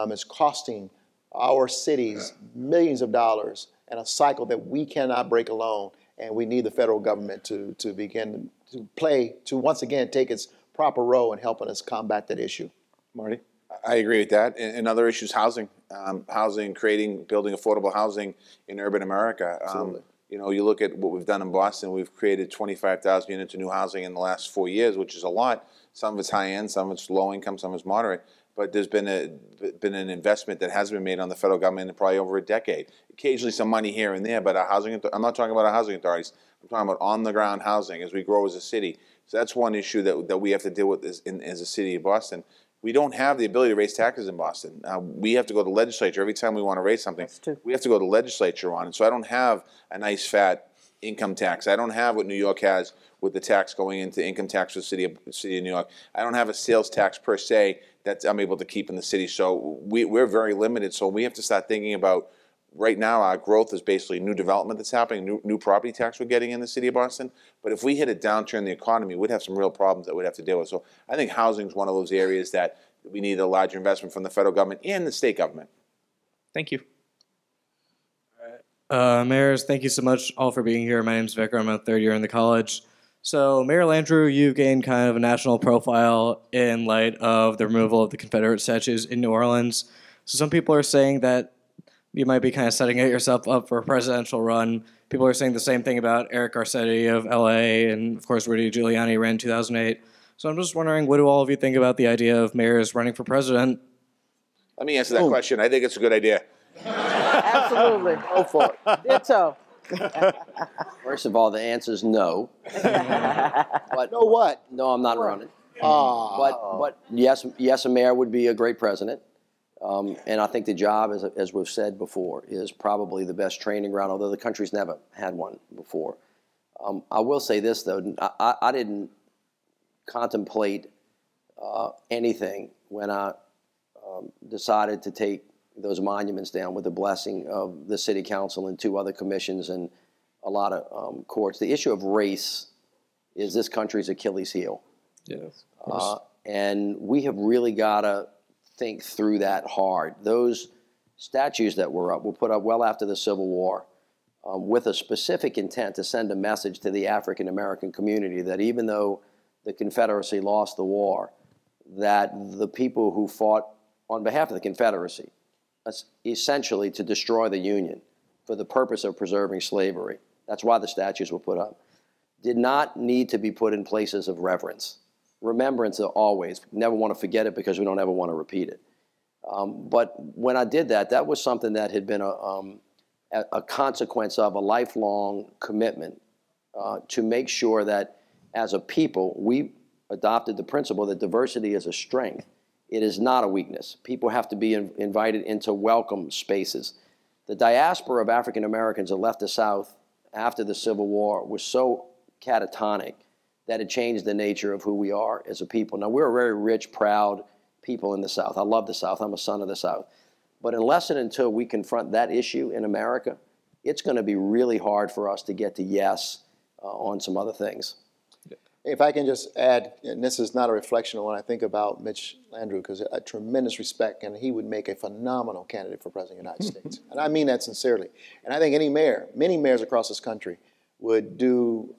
is costing our cities millions of dollars and a cycle that we cannot break alone. And we need the federal government to begin to once again take its proper role in helping us combat that issue. Marty? I agree with that. And other issues, housing, building affordable housing in urban America. Absolutely. You know, you look at what we've done in Boston, we've created 25,000 units of new housing in the last 4 years, which is a lot. Some of it's high end, some of it's low income, some of it's moderate. But there's been an investment that hasn't been made on the federal government in probably over a decade. Occasionally some money here and there, but I'm not talking about our housing authorities. I'm talking about on the ground housing as we grow as a city. So that's one issue that we have to deal with as a city of Boston. We don't have the ability to raise taxes in Boston. We have to go to the legislature every time we want to raise something. We have to go to the legislature on it. So I don't have a nice fat income tax. I don't have what New York has with the tax going into income tax for the city of New York. I don't have a sales tax per se that I'm able to keep in the city. So we're very limited. So we have to start thinking about, right now our growth is basically new development that's happening, new property tax we're getting in the city of Boston. But if we hit a downturn in the economy, we'd have some real problems that we'd have to deal with. So I think housing is one of those areas that we need a larger investment from the federal government and the state government. Thank you. Mayors, thank you so much all for being here. My name is Vikram. I'm a third year in the college. So, Mayor Landrieu, you've gained kind of a national profile in light of the removal of the Confederate statues in New Orleans. So some people are saying that you might be kind of setting yourself up for a presidential run. People are saying the same thing about Eric Garcetti of LA, and of course Rudy Giuliani ran in 2008. So I'm just wondering, what do all of you think about the idea of mayors running for president? Let me answer that question. I think it's a good idea. Absolutely. Go for it. Ditto. First of all, the answer is no. But No what? no, I'm not running. But yes, a mayor would be a great president. And I think the job, as we've said before, is probably the best training ground, although the country's never had one before. I will say this, though. I didn't contemplate anything when I decided to take those monuments down with the blessing of the city council and 2 other commissions and a lot of courts. The issue of race is this country's Achilles heel. Yes. And we have really got to think through that hard. Those statues that were put up well after the Civil War with a specific intent to send a message to the African American community that even though the Confederacy lost the war, that the people who fought on behalf of the Confederacy, essentially to destroy the Union for the purpose of preserving slavery, that's why the statues were put up, did not need to be put in places of reverence. Remembrance always. Never want to forget it because we don't ever want to repeat it. But when I did that, that was something that had been a consequence of a lifelong commitment to make sure that as a people, we adopted the principle that diversity is a strength. It is not a weakness. People have to be invited into welcome spaces. The diaspora of African Americans that left the South after the Civil War was so catatonic that it changed the nature of who we are as a people. Now, we're a very rich, proud people in the South. I love the South. I'm a son of the South. But unless and until we confront that issue in America, it's going to be really hard for us to get to yes on some other things. If I can just add, and this is not a reflection of when I think about Mitch Landrieu, because a tremendous respect, and he would make a phenomenal candidate for President of the United States. And I mean that sincerely. And I think any mayor, many mayors across this country would do,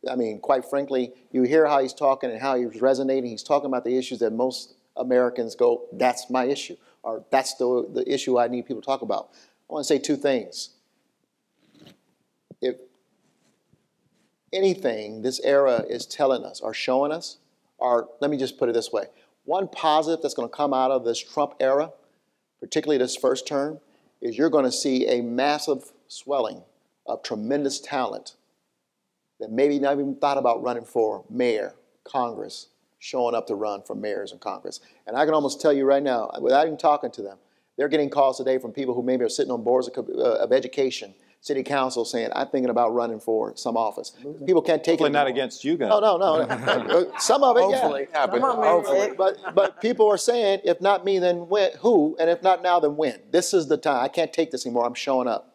I mean, quite frankly, you hear how he's talking and how he's resonating. He's talking about the issues that most Americans go, that's my issue, or that's the issue I need people to talk about. I want to say two things. If anything this era is telling us or showing us, or let me just put it this way, one positive that's going to come out of this Trump era, particularly this first term, is you're going to see a massive swelling of tremendous talent that maybe not even thought about running for mayor, Congress, showing up to run for mayors and Congress. And I can almost tell you right now, without even talking to them, they're getting calls today from people who maybe are sitting on boards of education, city council, saying, I'm thinking about running for some office. People can't take it Hopefully not against you guys. No. Some of it, Hopefully. yeah. Hopefully. But people are saying, if not me, then when, who? And if not now, then when? This is the time. I can't take this anymore. I'm showing up.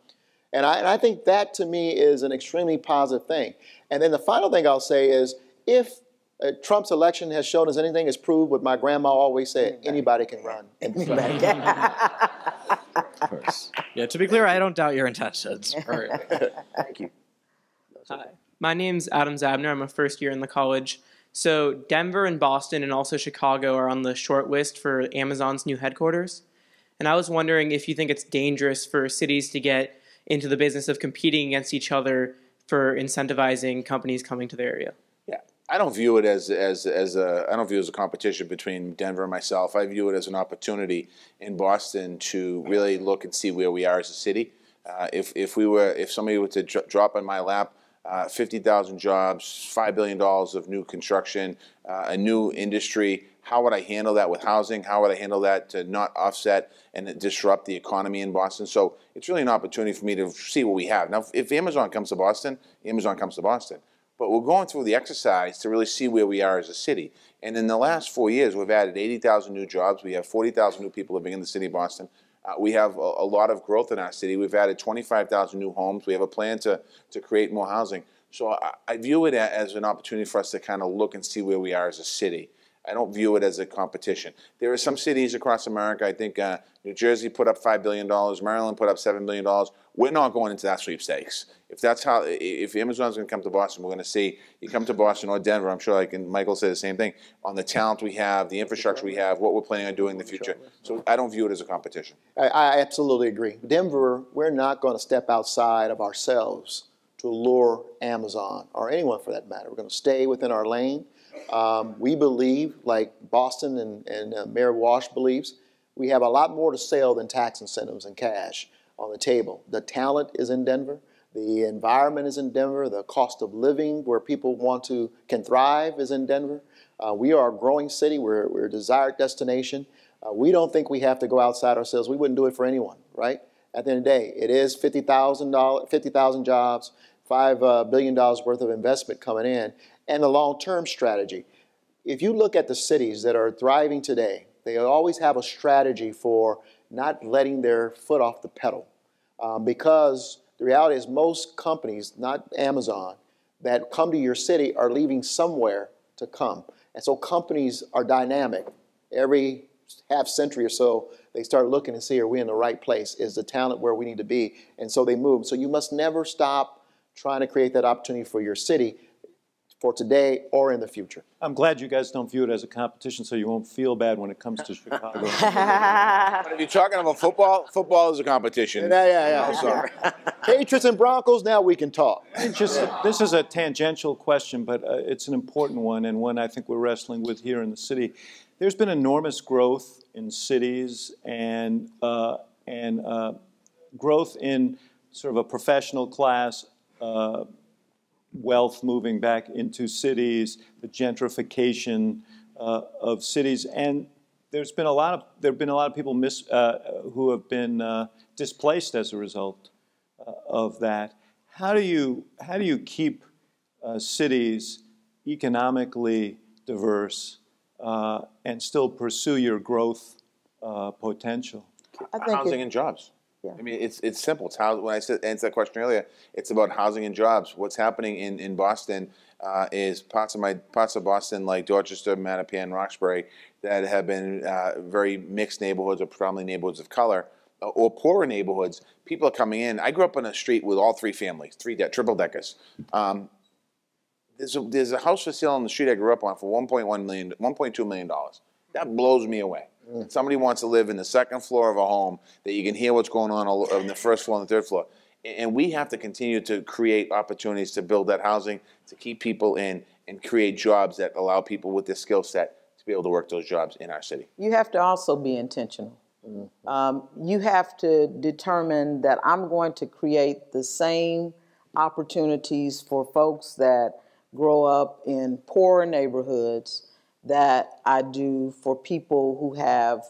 And I think that, to me, is an extremely positive thing. And then the final thing I'll say is, if Trump's election has shown us anything, it's proved what my grandma always said, anybody can run. Of course. Yeah, to be clear, I don't doubt your intentions. Thank you. Hi, my name's Adam Zabner. I'm a first year in the college. So Denver and Boston and also Chicago are on the short list for Amazon's new headquarters. And I was wondering if you think it's dangerous for cities to get into the business of competing against each other for incentivizing companies coming to their area. Yeah, I don't view it as I don't view it as a competition between Denver and myself. I view it as an opportunity in Boston to really look and see where we are as a city. If somebody were to drop in my lap 50,000 jobs, $5 billion of new construction, a new industry, how would I handle that with housing? How would I handle that to not offset and disrupt the economy in Boston? So it's really an opportunity for me to see what we have. Now, if Amazon comes to Boston, Amazon comes to Boston. But we're going through the exercise to really see where we are as a city. And in the last 4 years, we've added 80,000 new jobs. We have 40,000 new people living in the city of Boston. We have a lot of growth in our city. We've added 25,000 new homes. We have a plan to create more housing. So I view it as an opportunity for us to kind of look and see where we are as a city. I don't view it as a competition. There are some cities across America, I think New Jersey put up $5 billion, Maryland put up $7 billion. We're not going into that sweepstakes. If Amazon's going to come to Boston, we're going to see, you come to Boston or Denver, I'm sure like Michael said the same thing, on the talent we have, the infrastructure we have, what we're planning on doing in the future. So I don't view it as a competition. I absolutely agree. Denver, we're not going to step outside of ourselves to lure Amazon or anyone for that matter. We're going to stay within our lane. We believe, like Boston and Mayor Walsh believes, we have a lot more to sell than tax incentives and cash on the table. The talent is in Denver. The environment is in Denver. The cost of living where people can thrive is in Denver. We are a growing city. We're a desired destination. We don't think we have to go outside ourselves. We wouldn't do it for anyone, right? At the end of the day, it is 50,000 jobs, $5 billion worth of investment coming in, and the long-term strategy. If you look at the cities that are thriving today, they always have a strategy for not letting their foot off the pedal. Because the reality is most companies, not Amazon, that come to your city are leaving somewhere to come. And so companies are dynamic. Every half century or so, they start looking and see, are we in the right place? Is the talent where we need to be? And so they move. So you must never stop trying to create that opportunity for your city for today or in the future. I'm glad you guys don't view it as a competition so you won't feel bad when it comes to Chicago. But if you're talking about football, football is a competition. Yeah. Sorry. Patriots and Broncos, now we can talk. This is a tangential question, but it's an important one, and one I think we're wrestling with here in the city. There's been enormous growth in cities and growth in sort of a professional class, wealth moving back into cities, the gentrification of cities, and there've been a lot of people who have been displaced as a result of that. How do you keep cities economically diverse and still pursue your growth potential? Housing and jobs. I mean, it's simple. It's how, when I answered that question earlier, it's about housing and jobs. What's happening in Boston is parts of Boston, like Dorchester, Mattapan, Roxbury, that have been very mixed neighborhoods or predominantly neighborhoods of color or poorer neighborhoods. People are coming in. I grew up on a street with all three families, triple deckers. There's a house for sale on the street I grew up on for $1.2 million. That blows me away. Somebody wants to live in the second floor of a home that you can hear what's going on in the first floor and the third floor. And we have to continue to create opportunities to build that housing, to keep people in, and create jobs that allow people with this skill set to be able to work those jobs in our city. You have to also be intentional. You have to determine that I'm going to create the same opportunities for folks that grow up in poorer neighborhoods that I do for people who have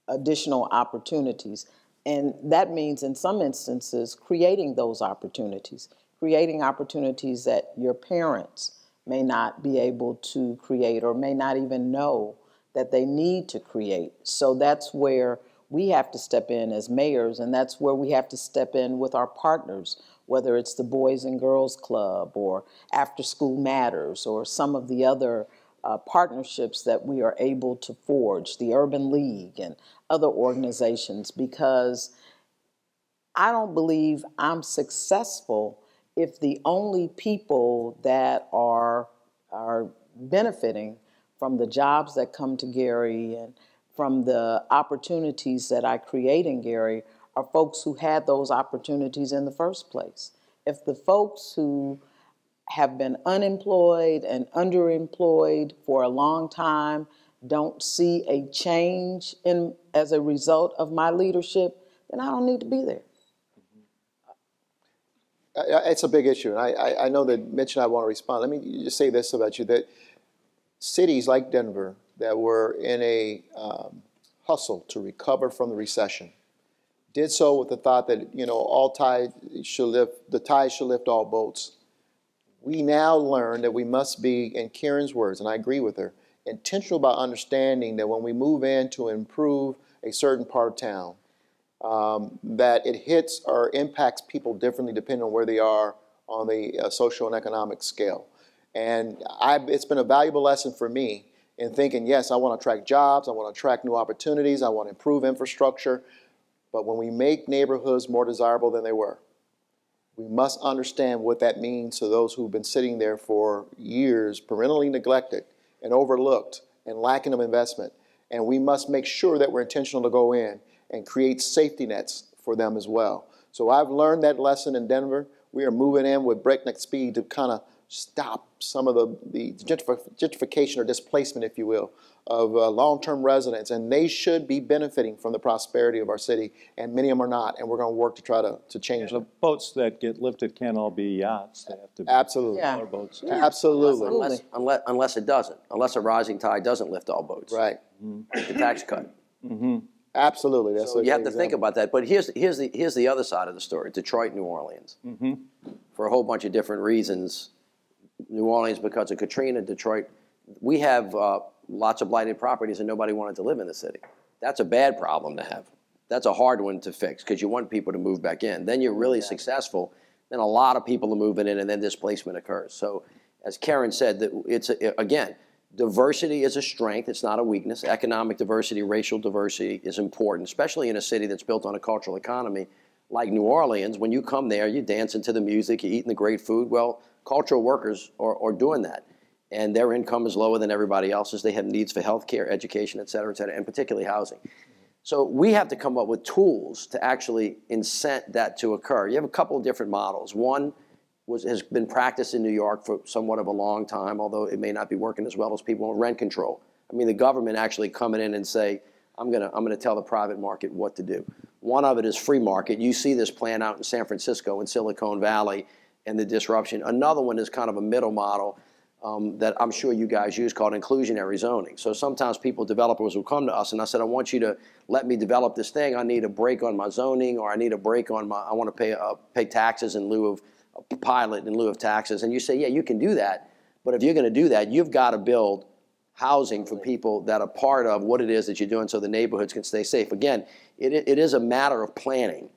additional opportunities. And that means in some instances creating those opportunities, creating opportunities that your parents may not be able to create or may not even know that they need to create. So that's where we have to step in as mayors, and that's where we have to step in with our partners, whether it's the Boys and Girls Club or After School Matters or some of the other partnerships that we are able to forge, the Urban League and other organizations, because I don't believe I'm successful if the only people that are benefiting from the jobs that come to Gary and from the opportunities that I create in Gary are folks who had those opportunities in the first place. If the folks who have been unemployed and underemployed for a long time don't see a change as a result of my leadership, then I don't need to be there. It's a big issue, and I know that Mitch and I want to respond. Let me just say this about you, that cities like Denver that were in a hustle to recover from the recession did so with the thought that, you know, the tide should lift all boats. We now learn that we must be, in Karen's words, and I agree with her, intentional about understanding that when we move in to improve a certain part of town, that it hits or impacts people differently depending on where they are on the social and economic scale. And it's been a valuable lesson for me in thinking, yes, I want to attract jobs, I want to attract new opportunities, I want to improve infrastructure, but when we make neighborhoods more desirable than they were, we must understand what that means to those who've been sitting there for years, parentally neglected and overlooked and lacking of investment. And we must make sure that we're intentional to go in and create safety nets for them as well. So I've learned that lesson in Denver. We are moving in with breakneck speed to kind of stop some of the gentrification or displacement, if you will, of long-term residents, and they should be benefiting from the prosperity of our city, and many of them are not, and we're going to work to try to change them. The boats that get lifted can't all be yachts. They have to be Absolutely. boats. Yeah. Absolutely. Unless it doesn't. Unless a rising tide doesn't lift all boats. Right. The tax cut. Absolutely. That's So you have to think about that. But here's the other side of the story. Detroit, New Orleans. For a whole bunch of different reasons. New Orleans because of Katrina, Detroit. We have lots of blighted properties and nobody wanted to live in the city. That's a bad problem to have. That's a hard one to fix because you want people to move back in. Then you're really successful. Then a lot of people are moving in and then displacement occurs. So as Karen said, again, diversity is a strength. It's not a weakness. Economic diversity, racial diversity is important, especially in a city that's built on a cultural economy like New Orleans. When you come there, you're dancing to the music, you're eating the great food. Well, cultural workers are doing that. And their income is lower than everybody else's. They have needs for health care, education, et cetera, and particularly housing. So we have to come up with tools to actually incent that to occur. You have a couple of different models. One has been practiced in New York for somewhat of a long time, although it may not be working as well as people in rent control. I mean, the government actually coming in and say, I'm gonna tell the private market what to do. One of it is free market. You see this plan out in San Francisco in Silicon Valley and the disruption. Another one is kind of a middle model that I'm sure you guys use called inclusionary zoning. So sometimes developers will come to us and I said, I want you to let me develop this thing. I need a break on my zoning, or I need a break on I want to pay taxes in lieu a pilot in lieu of taxes. And you say, yeah, you can do that. But if you're going to do that, you've got to build housing for people that are part of what it is that you're doing so the neighborhoods can stay safe. Again, it is a matter of planning.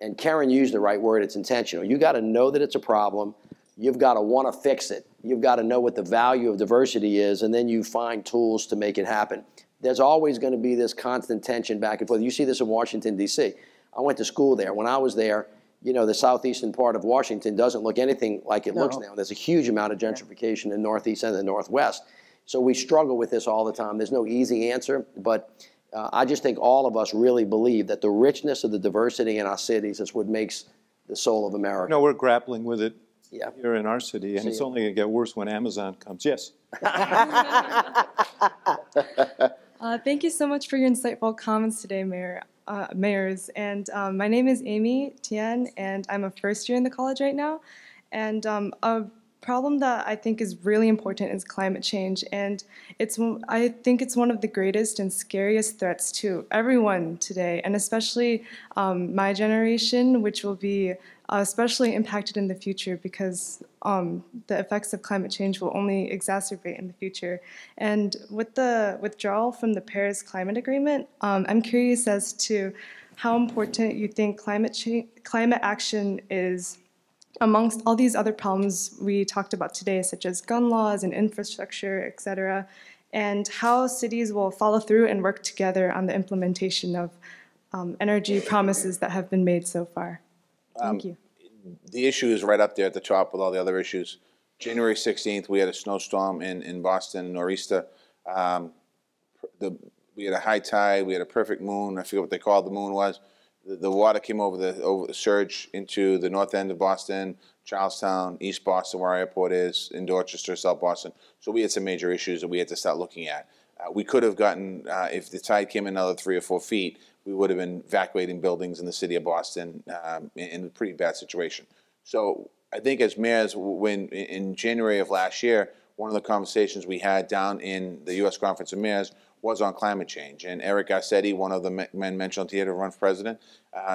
And Karen used the right word, it's intentional. You got to know that it's a problem. You've got to want to fix it. You've got to know what the value of diversity is, and then you find tools to make it happen. There's always going to be this constant tension back and forth. You see this in Washington, D.C. I went to school there. When I was there, you know, the southeastern part of Washington doesn't look anything like it looks now. There's a huge amount of gentrification in the northeast and the northwest. So we struggle with this all the time. There's no easy answer, but I just think all of us really believe that the richness of the diversity in our cities is what makes the soul of America. No, we're grappling with it here in our city, and it's only going to get worse when Amazon comes. Yes? Thank you so much for your insightful comments today, mayors. And my name is Amy Tien, and I'm a first year in the college right now. And a problem that I think is really important is climate change. And I think it's one of the greatest and scariest threats to everyone today, and especially my generation, which will be especially impacted in the future because the effects of climate change will only exacerbate in the future. And with the withdrawal from the Paris Climate Agreement, I'm curious as to how important you think climate action is amongst all these other problems we talked about today, such as gun laws and infrastructure, et cetera, and how cities will follow through and work together on the implementation of energy promises that have been made so far. Thank you. The issue is right up there at the top with all the other issues. January 16th, we had a snowstorm in Boston, nor'easter. We had a high tide, we had a perfect moon. I forget what they called the moon was. The water came over the surge into the north end of Boston, Charlestown, East Boston, where our airport is, in Dorchester, South Boston. So we had some major issues that we had to start looking at. We could have gotten, if the tide came another 3 or 4 feet, we would have been evacuating buildings in the city of Boston in a pretty bad situation. So I think as mayors, when in January of last year, one of the conversations we had down in the U.S. Conference of Mayors was on climate change. And Eric Garcetti, one of the men mentioned here to run for president,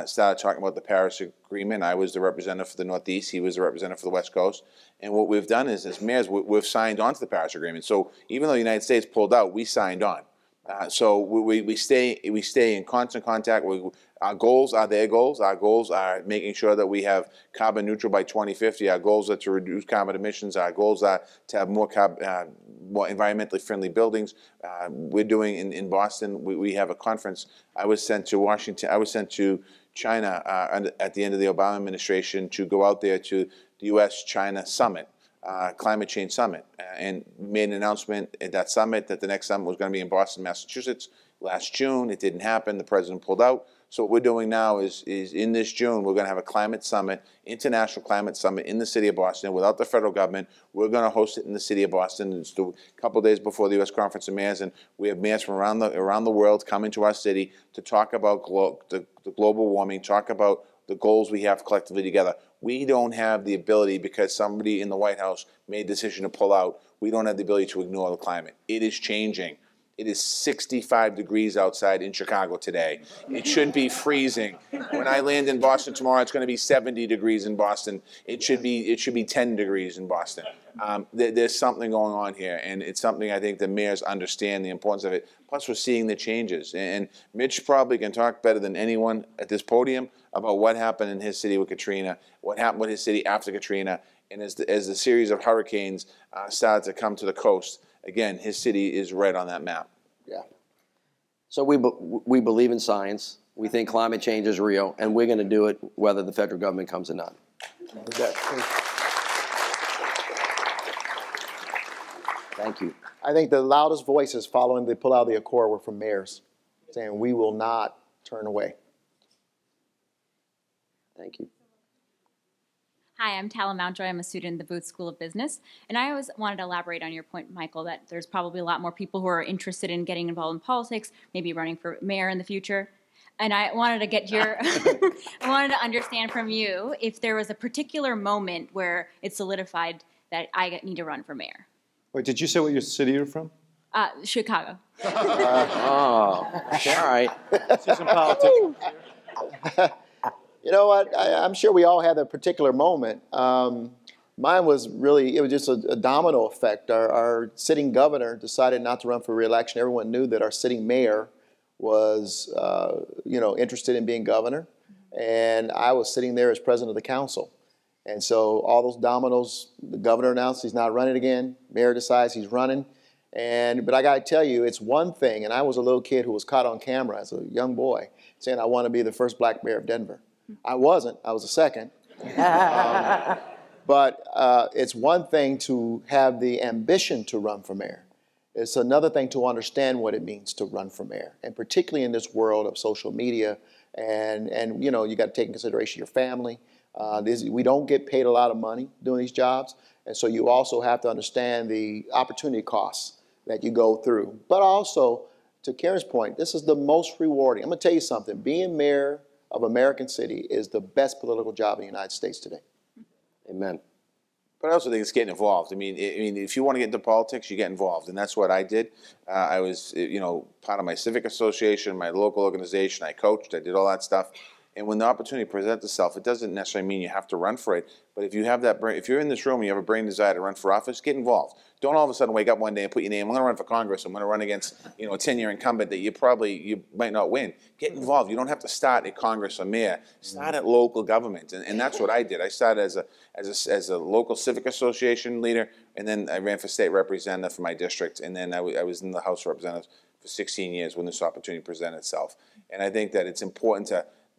started talking about the Paris Agreement. I was the representative for the Northeast. He was the representative for the West Coast. And what we've done is, as mayors, we've signed on to the Paris Agreement. So even though the United States pulled out, we signed on. So we stay in constant contact. Our goals are their goals. Our goals are making sure that we have carbon neutral by 2050. Our goals are to reduce carbon emissions. Our goals are to have more environmentally friendly buildings. We're doing in Boston. We have a conference. I was sent to Washington. I was sent to China at the end of the Obama administration to go out there to the U.S.-China summit. Climate change summit, and made an announcement at that summit that the next summit was going to be in Boston, Massachusetts last June. It didn't happen. The president pulled out. So what we're doing now is in this June, we're going to have a climate summit, international climate summit in the city of Boston without the federal government. We're going to host it in the city of Boston. It's a couple of days before the U.S. Conference of Mayors, and we have mayors from around the world coming to our city to talk about the global warming, talk about the goals we have collectively together. We don't have the ability, because somebody in the White House made a decision to pull out, we don't have the ability to ignore the climate. It is changing. It is 65 degrees outside in Chicago today. It should be freezing. When I land in Boston tomorrow, it's going to be 70 degrees in Boston. It should be 10 degrees in Boston. There's something going on here, and it's something I think the mayors understand the importance of it. Plus, we're seeing the changes. And Mitch probably can talk better than anyone at this podium about what happened in his city with Katrina, what happened with his city after Katrina, and as the series of hurricanes started to come to the coast, again, his city is right on that map. Yeah. So we believe in science. We think climate change is real, and we're going to do it whether the federal government comes or not. Okay. Thank you. I think the loudest voices following the pull out of the Accord were from mayors, saying we will not turn away. Thank you. Hi, I'm Tala Mountjoy. I'm a student in the Booth School of Business. And I always wanted to elaborate on your point, Michael, that there's probably a lot more people who are interested in getting involved in politics, maybe running for mayor in the future. And I wanted to get your, I wanted to understand from you if there was a particular moment where it solidified that I need to run for mayor. Wait, did you say what your city you're from? Chicago. Oh, all right. See some politics. You know what? I'm sure we all had a particular moment. Mine was really, it was just a domino effect. Our sitting governor decided not to run for re-election. Everyone knew that our sitting mayor was, interested in being governor. And I was sitting there as president of the council. And so all those dominoes, the governor announced he's not running again. Mayor decides he's running. But I got to tell you, it's one thing, and I was a little kid who was caught on camera as a young boy saying I want to be the first black mayor of Denver. I wasn't. I was the second. But it's one thing to have the ambition to run for mayor. It's another thing to understand what it means to run for mayor, and particularly in this world of social media. And you got to take in consideration your family. We don't get paid a lot of money doing these jobs, and so you also have to understand the opportunity costs that you go through. But also, to Karen's point, this is the most rewarding. I'm going to tell you something. Being mayor of American City is the best political job in the United States today. Amen. But I also think it's getting involved. I mean, if you want to get into politics, you get involved, and that's what I did. I was, part of my civic association, my local organization. I coached. I did all that stuff. And when the opportunity presents itself, it doesn't necessarily mean you have to run for it. But if you have that, if you're in this room and you have a brain desire to run for office, get involved. Don't all of a sudden wake up one day and put your name. I'm going to run for Congress. I'm going to run against, a 10-year incumbent that you might not win. Get involved. You don't have to start at Congress or mayor. Start at local government, and that's what I did. I started as a local civic association leader, and then I ran for state representative for my district, and then I was in the House of Representatives for 16 years when this opportunity presented itself. And I think that it's important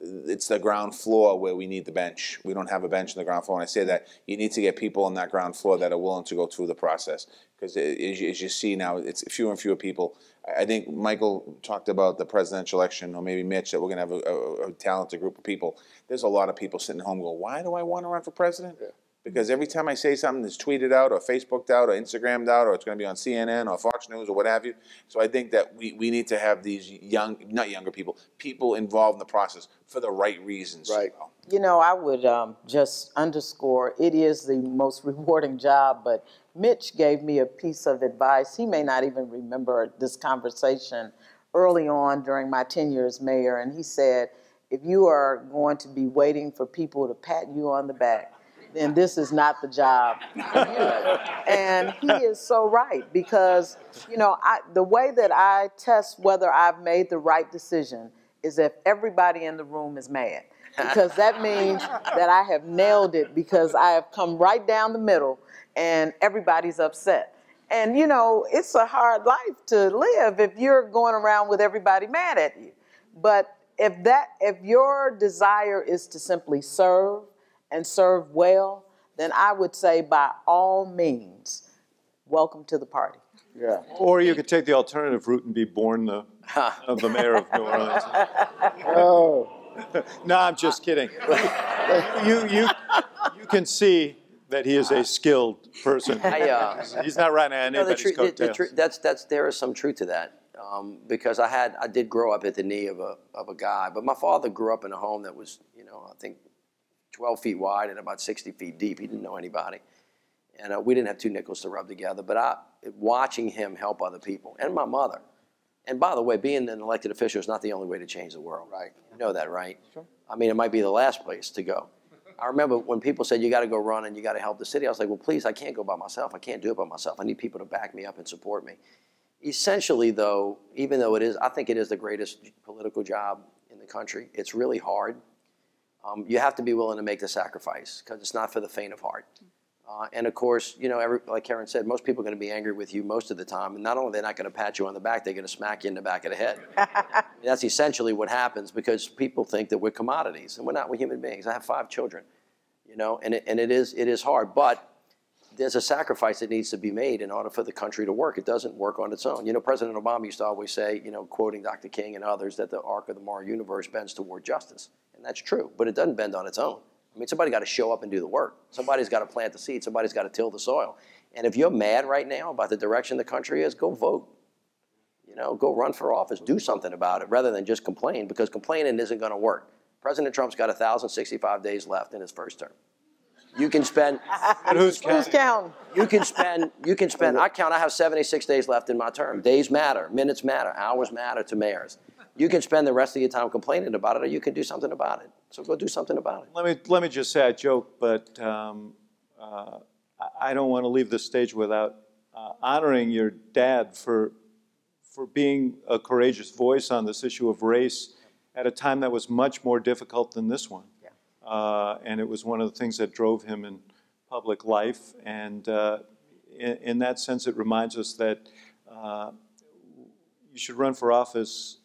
it's the ground floor where we need the bench. We don't have a bench on the ground floor. When I say that, you need to get people on that ground floor that are willing to go through the process. Because as you see now, it's fewer and fewer people. I think Michael talked about the presidential election, or maybe Mitch, that we're going to have a talented group of people. There's a lot of people sitting at home going, why do I want to run for president? Yeah. Because every time I say something that's tweeted out or Facebooked out or Instagrammed out, or it's going to be on CNN or Fox News or what have you. So I think that we need to have these not younger people involved in the process for the right reasons. Right. I would just underscore, it is the most rewarding job, but Mitch gave me a piece of advice. He may not even remember this conversation early on during my tenure as mayor, and he said, if you are going to be waiting for people to pat you on the back, then this is not the job for you. And he is so right, because, the way that I test whether I've made the right decision is if everybody in the room is mad. Because that means that I have nailed it, because I have come right down the middle and everybody's upset. And, it's a hard life to live if you're going around with everybody mad at you. But if your desire is to simply serve, and serve well, then I would say by all means, welcome to the party. Yeah. Or you could take the alternative route and be born the mayor of New Orleans. Oh. No, I'm just kidding. You can see that he is a skilled person. He's not riding on anybody's coattails. There is some truth to that, because I did grow up at the knee of a guy, but my father grew up in a home that was, I think 12 feet wide and about 60 feet deep. He didn't know anybody. And we didn't have two nickels to rub together. But watching him help other people, and my mother. And by the way, being an elected official is not the only way to change the world. Right. You know that, right? Sure. I mean, it might be the last place to go. I remember when people said, you got to go run and you got to help the city. I was like, well, please, I can't go by myself. I can't do it by myself. I need people to back me up and support me. Essentially, though, even though I think it is the greatest political job in the country, it's really hard. You have to be willing to make the sacrifice, because it's not for the faint of heart. And of course, like Karen said, most people are going to be angry with you most of the time. And not only are they not going to pat you on the back, they're going to smack you in the back of the head. That's essentially what happens, because people think that we're commodities, and we're not. We're human beings. I have 5 children, and it is hard. But there's a sacrifice that needs to be made in order for the country to work. It doesn't work on its own. President Obama used to always say, quoting Dr. King and others, that the arc of the moral universe bends toward justice. And that's true, but it doesn't bend on its own. I mean, somebody got to show up and do the work. Somebody's got to plant the seed. Somebody's got to till the soil. And if you're mad right now about the direction the country is, go vote. Go run for office. Do something about it rather than just complain, because complaining isn't going to work. President Trump's got 1,065 days left in his first term. You can spend. Who's counting? You can spend. I count. I have 76 days left in my term. Days matter. Minutes matter. Hours matter to mayors. You can spend the rest of your time complaining about it, or you can do something about it. So go do something about it. Let me just say, I joke, but I don't want to leave this stage without honoring your dad for being a courageous voice on this issue of race at a time that was much more difficult than this one. Yeah. And it was one of the things that drove him in public life. And in that sense, it reminds us that you should run for office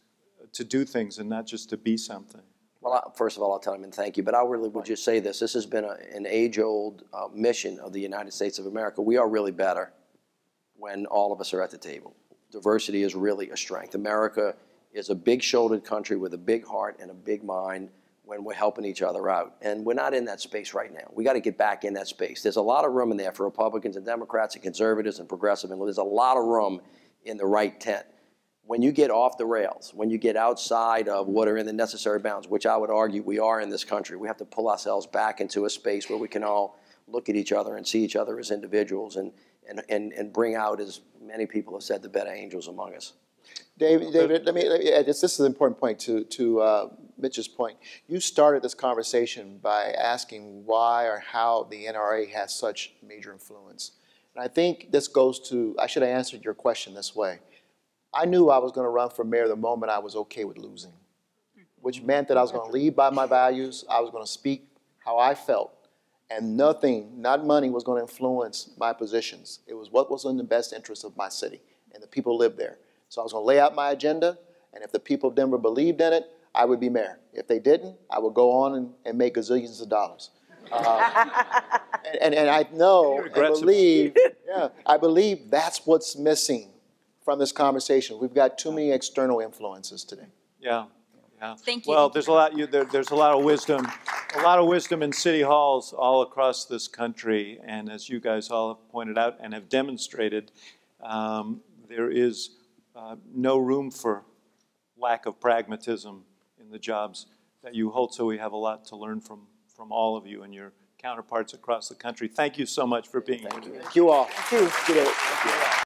to do things and not just to be something. Well, first of all, I'll tell him and thank you, but I really would just say this. This has been an age-old mission of the United States of America. We are really better when all of us are at the table. Diversity is really a strength. America is a big-shouldered country with a big heart and a big mind when we're helping each other out. And we're not in that space right now. We got to get back in that space. There's a lot of room in there for Republicans and Democrats and conservatives and progressives, and there's a lot of room in the right tent. When you get off the rails, when you get outside of what are in the necessary bounds, which I would argue we are in this country, we have to pull ourselves back into a space where we can all look at each other and see each other as individuals and bring out, as many people have said, the better angels among us. David, let me add this. This is an important point to Mitch's point. You started this conversation by asking why or how the NRA has such major influence. And I think this goes to, I should have answered your question this way. I knew I was going to run for mayor the moment I was okay with losing, which meant that I was going to lead by my values. I was going to speak how I felt. And nothing, not money, was going to influence my positions. It was what was in the best interest of my city and the people who lived there. So I was going to lay out my agenda, and if the people of Denver believed in it, I would be mayor. If they didn't, I would go on and make gazillions of dollars. And I know and believe, yeah, I believe that's what's missing from this conversation. We've got too many external influences today. Yeah. Yeah. Thank you. Well, there's a lot of wisdom in city halls all across this country, and as you guys all have pointed out and have demonstrated, there is no room for lack of pragmatism in the jobs that you hold. So we have a lot to learn from all of you and your counterparts across the country. Thank you so much for being here. Thank you all. Thank you.